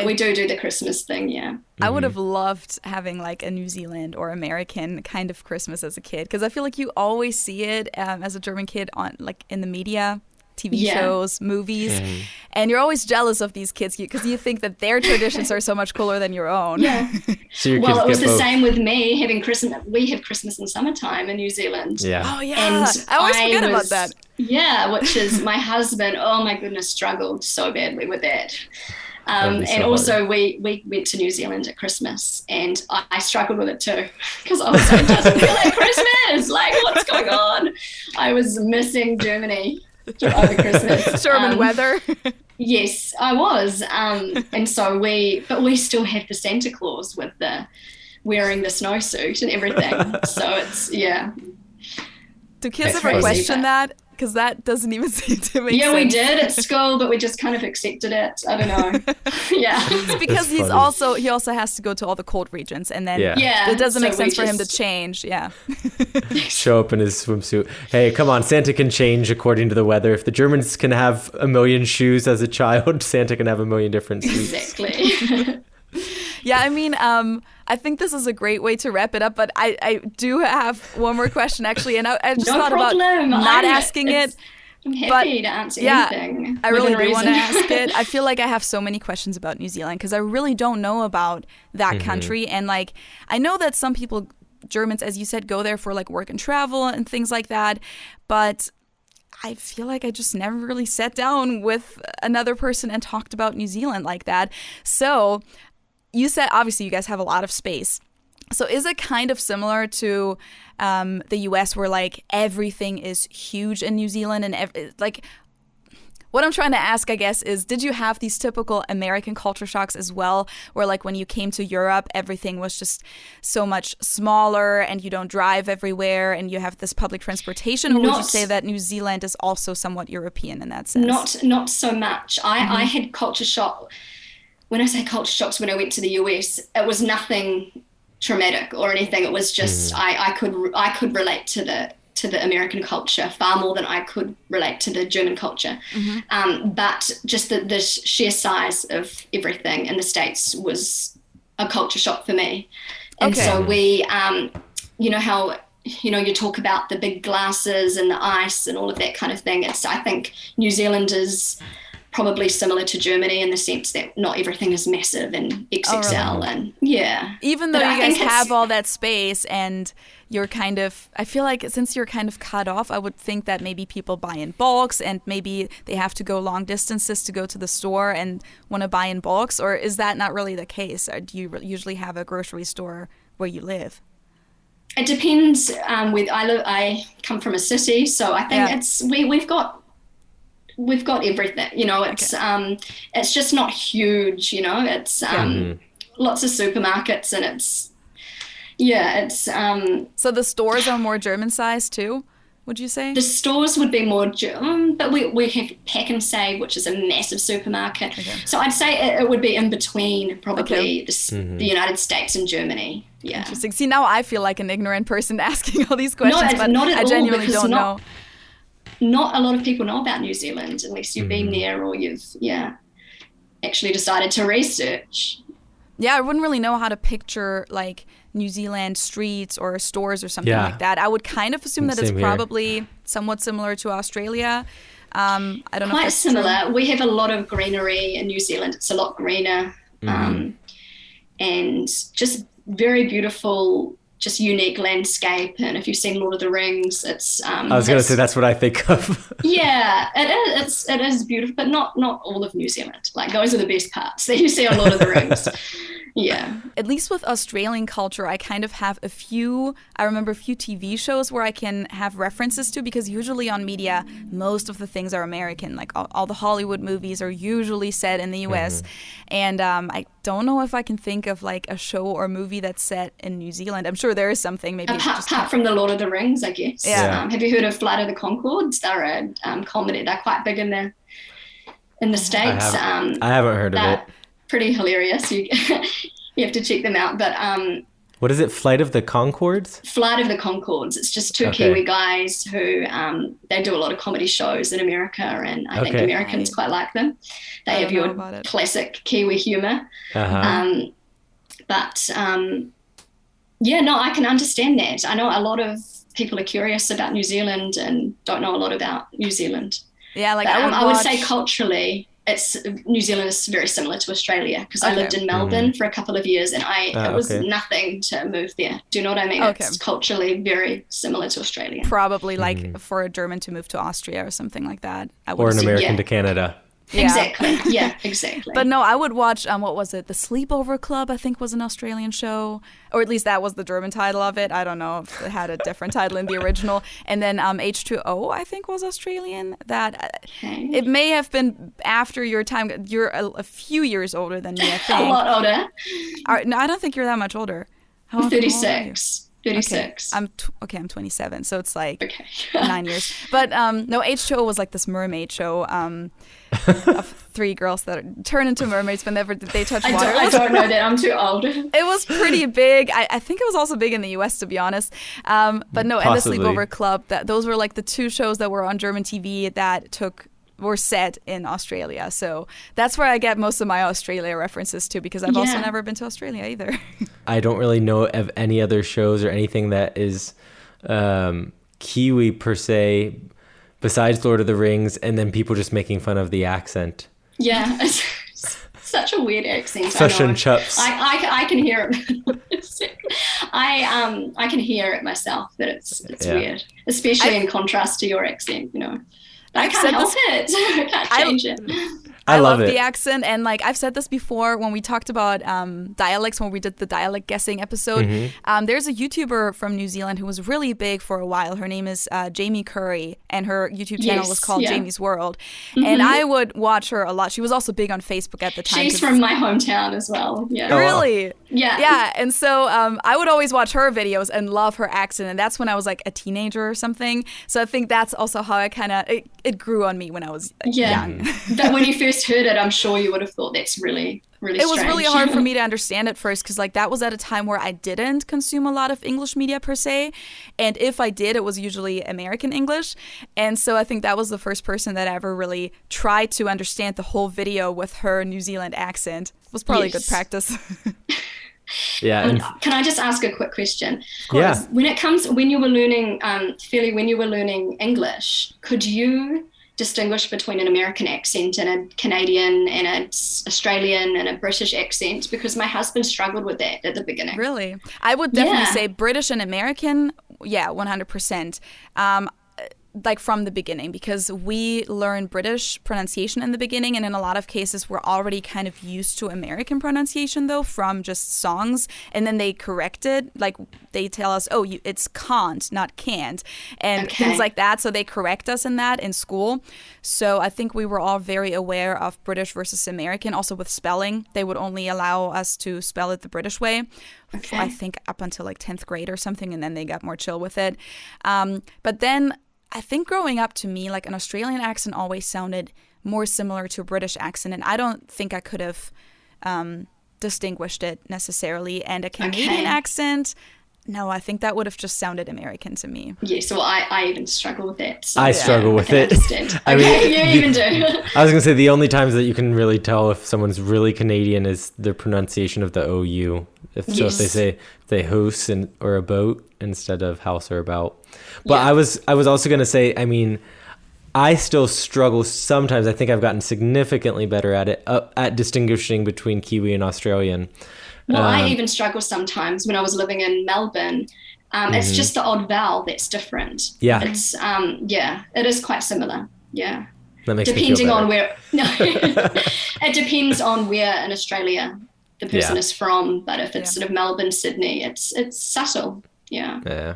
we do the Christmas thing, yeah. I would have loved having like a New Zealand or American kind of Christmas as a kid, because I feel like you always see it as a German kid on like in the media, TV shows, movies, and you're always jealous of these kids because you think that their traditions are so much cooler than your own. Yeah. So your well, kids it was get the both. same with me having Christmas. We have Christmas in summertime in New Zealand. Yeah. Oh yeah, And I always forget about that. Yeah, which is my husband. Oh my goodness, struggled so badly with that. That'd be so and hard. also we went to New Zealand at Christmas, and I struggled with it too, because I was like, doesn't feel like Christmas. Like, what's going on? I was missing Germany over Christmas. German weather. Yes, I was. And so we still have the Santa Claus with the wearing the snowsuit and everything. So it's, Do kids It's ever crazy, question but- that? Because that doesn't even seem to make sense. Yeah, we did at school, but we just kind of accepted it. I don't know. Yeah. It's because That's he also has to go to all the cold regions, and then Yeah, it doesn't make so we sense for him to just- change. Yeah. Show up in his swimsuit. Hey, come on, Santa can change according to the weather. If the Germans can have a million shoes as a child, Santa can have a million different suits. Exactly. Yeah, I mean, I think this is a great way to wrap it up, but I do have one more question, actually, and I just No thought problem. about not asking it. I'm happy to answer anything. I really within do want to reason. ask it. I feel like I have so many questions about New Zealand because I really don't know about that country. And like, I know that some people, Germans, as you said, go there for like work and travel and things like that. But I feel like I just never really sat down with another person and talked about New Zealand like that. So you said, obviously, you guys have a lot of space. So is it kind of similar to the US where like everything is huge in New Zealand and like what I'm trying to ask, I guess, is did you have these typical American culture shocks as well where like when you came to Europe, everything was just so much smaller and you don't drive everywhere and you have this public transportation? Or would you say that New Zealand is also somewhat European in that sense? Not so much. I had culture shock. When I say culture shocks, when I went to the US, it was nothing traumatic or anything. It was just I could relate to the American culture far more than I could relate to the German culture. But just the sheer size of everything in the States was a culture shock for me. And so we, you know how, you talk about the big glasses and the ice and all of that kind of thing. I think New Zealand is probably similar to Germany in the sense that not everything is massive and XXL and Even though But you I guys think have all that space and you're kind of, I feel like since you're kind of cut off, I would think that maybe people buy in bulks and maybe they have to go long distances to go to the store and want to buy in bulks, or is that not really the case? Or do you usually have a grocery store where you live? It depends. I come from a city, so I think we've got everything. It's just not huge. It's lots of supermarkets, and it's So the stores are more German sized too? would you say? The stores would be more, but we have Pack and Save, which is a massive supermarket. Okay. So I'd say it would be in between probably the United States and Germany. Yeah. Interesting. See, now I feel like an ignorant person asking all these questions, but not at I genuinely don't know. Not a lot of people know about New Zealand unless you've been there or you've, actually decided to research. Yeah, I wouldn't really know how to picture like New Zealand streets or stores or something like that. I would kind of assume that it's probably somewhat similar to Australia. I don't know. Quite if that's similar. true. We have a lot of greenery in New Zealand. It's a lot greener, and just very beautiful, just unique landscape. And if you've seen Lord of the Rings, it's. I was going to say that's what I think of. Yeah, it is. It is beautiful, but not all of New Zealand. Like those are the best parts that you see on Lord of the Rings. Yeah. At least with Australian culture, I kind of have I remember a few TV shows where I can have references to, because usually on media, most of the things are American. Like all the Hollywood movies are usually set in the US. And I don't know if I can think of like a show or movie that's set in New Zealand. I'm sure there is something. Maybe apart from the Lord of the Rings, I guess. Yeah. Have you heard of Flight of the Conchords? They're a comedy. They're quite big in the States. I haven't heard of it. Pretty hilarious. You have to check them out. But what is it? Flight of the Conchords? Flight of the Conchords. It's just two Kiwi guys who they do a lot of comedy shows in America, and I think Americans quite like them. They have your classic Kiwi humor. I can understand that. I know a lot of people are curious about New Zealand and don't know a lot about New Zealand. Yeah, like but, I would say culturally, New Zealand is very similar to Australia, because I lived in Melbourne for a couple of years, and it was nothing to move there. Do you know what I mean? It's culturally very similar to Australia. Probably like for a German to move to Austria or something like that. Or an American to Canada. Yeah. Exactly. Yeah, exactly. But no, I would watch, what was it? The Sleepover Club, I think, was an Australian show. Or at least that was the German title of it. I don't know if it had a different title in the original. And then H2O, I think, was Australian. It may have been after your time. You're a few years older than me, I think. A lot older. No, I don't think you're that much older. I'm 36. 36. I'm 27, so it's like 9 years. But no, H2O was like this mermaid show of three girls that turn into mermaids whenever they touch water. I don't know that. I'm too old. It was pretty big. I think it was also big in the US, to be honest. But no, Possibly. And the Sleepover Club, those were like the two shows that were on German TV that were set in Australia. So that's where I get most of my Australia references to, because I've also never been to Australia either. I don't really know of any other shows or anything that is Kiwi per se, besides Lord of the Rings, and then people just making fun of the accent. Yeah, it's such a weird accent. Fish and chips. I can hear it. I can hear it myself, that it's weird, especially in contrast to your accent, you know. I can't help it. I can't change it. I love it. The accent, and like I've said this before when we talked about dialects, when we did the dialect guessing episode. There's a YouTuber from New Zealand who was really big for a while. Her name is Jamie Curry, and her YouTube channel was called Jamie's World. And I would watch her a lot. She was also big on Facebook at the time. She's from my hometown as well. Yeah. Really? Yeah. Yeah. And so I would always watch her videos and love her accent. And that's when I was like a teenager or something. So I think that's also how I kind of, it grew on me when I was young. But when you first heard it, I'm sure you would have thought that's really, really strange. It was really hard for me to understand at first, because like that was at a time where I didn't consume a lot of English media per se. And if I did, it was usually American English. And so I think that was the first person that ever really tried to understand the whole video with her New Zealand accent. It was probably good practice. Yeah. Can I just ask a quick question? Yeah. When you were learning English, could you distinguish between an American accent and a Canadian and an Australian and a British accent? Because my husband struggled with that at the beginning. Really? I would definitely say British and American, 100%. Like from the beginning, because we learn British pronunciation in the beginning, and in a lot of cases we're already kind of used to American pronunciation though from just songs, and then they correct it, like they tell us, it's can't, not can't, and things like that. So they correct us in that in school. So I think we were all very aware of British versus American. Also with spelling, they would only allow us to spell it the British way. I think up until like 10th grade or something, and then they got more chill with it. But then I think growing up, to me, like an Australian accent always sounded more similar to a British accent, and I don't think I could have distinguished it necessarily. And a Canadian accent, no, I think that would have just sounded American to me. Yes, well, I even struggle with that. So I struggle with it. I mean, you even do. I was going to say the only times that you can really tell if someone's really Canadian is the pronunciation of the OU. So if they say they house or a boat instead of house or about. But I was also going to say, I mean, I still struggle sometimes. I think I've gotten significantly better at it, at distinguishing between Kiwi and Australian. Well, I even struggle sometimes when I was living in Melbourne. It's just the odd vowel that's different. Yeah. It's, it is quite similar. Yeah. That makes Depending me feel better. on where, no, it depends on where in Australia the person is from. But if it's sort of Melbourne, Sydney, it's subtle. Yeah. Yeah.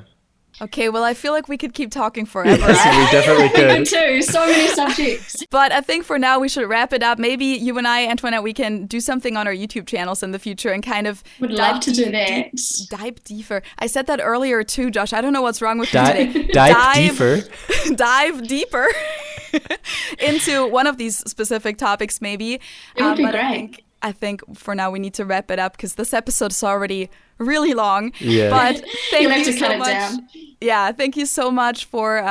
Okay, well, I feel like we could keep talking forever. Yes, we definitely Me could. too. So many subjects. But I think for now we should wrap it up. Maybe you and I, Antoinette, we can do something on our YouTube channels in the future and kind of Would love to do that. Dive deeper. I said that earlier too, Josh. I don't know what's wrong with me today. Dive deeper. Dive deeper into one of these specific topics, maybe. It would be but great. I think for now we need to wrap it up because this episode is already really long. Yeah. But thank You'll have you to so cut it much. down. Yeah, thank you so much for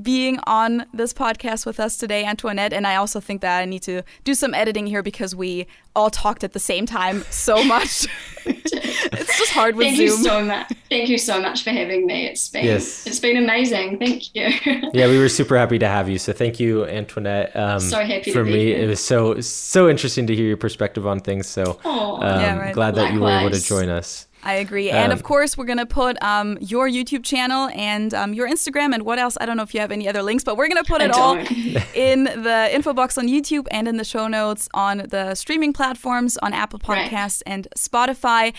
being on this podcast with us today, Antoinette. And I also think that I need to do some editing here because we all talked at the same time so much. It's just hard with Thank Zoom. you so much. Thank you so much for having me. It's been amazing. Thank you. Yeah, we were super happy to have you. So thank you, Antoinette. So happy for to be me. here. It was so interesting to hear your perspective on things. So Yeah, right. glad that you were able to Likewise. join us. I agree. And of course, we're going to put your YouTube channel and your Instagram and what else. I don't know if you have any other links, but we're going to put it all in the info box on YouTube and in the show notes on the streaming platforms on Apple Podcasts and Spotify.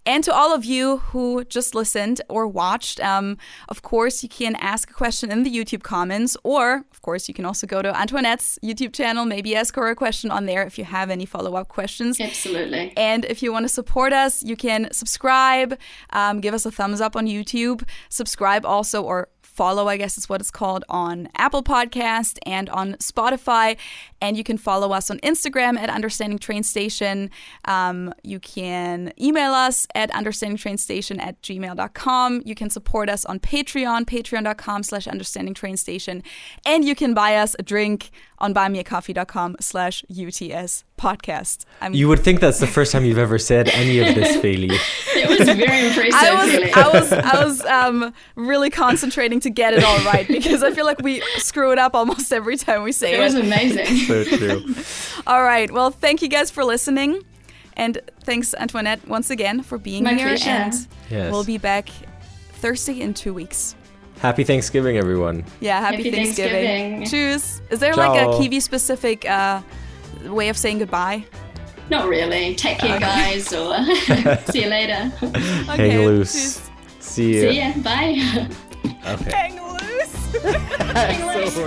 And to all of you who just listened or watched, of course, you can ask a question in the YouTube comments, or of course, you can also go to Antoinette's YouTube channel, maybe ask her a question on there if you have any follow-up questions. Absolutely. And if you want to support us, you can subscribe, give us a thumbs up on YouTube, subscribe also, or follow, I guess is what it's called, on Apple Podcast and on Spotify. And you can follow us on Instagram at Understanding Train Station. You can email us at understandingtrainstation@gmail.com. You can support us on Patreon, patreon.com/understanding train station. And you can buy us a drink on buymeacoffee.com/UTS podcast. You would think that's the first time you've ever said any of this, Feli. It was very impressive. I was really concentrating to get it all right because I feel like we screw it up almost every time we say it. It was amazing. So true. All right. Well, thank you guys for listening. And thanks, Antoinette, once again for being My here. pleasure. And Yes. we'll be back Thursday in 2 weeks. Happy Thanksgiving, everyone. Yeah, happy Thanksgiving. Cheers. Is there like Ciao. a Kiwi-specific way of saying goodbye? Not really. Take care, guys, or see you later. Hang loose. Cheers. See you. See ya. Bye. Okay. Hang loose. Hang loose.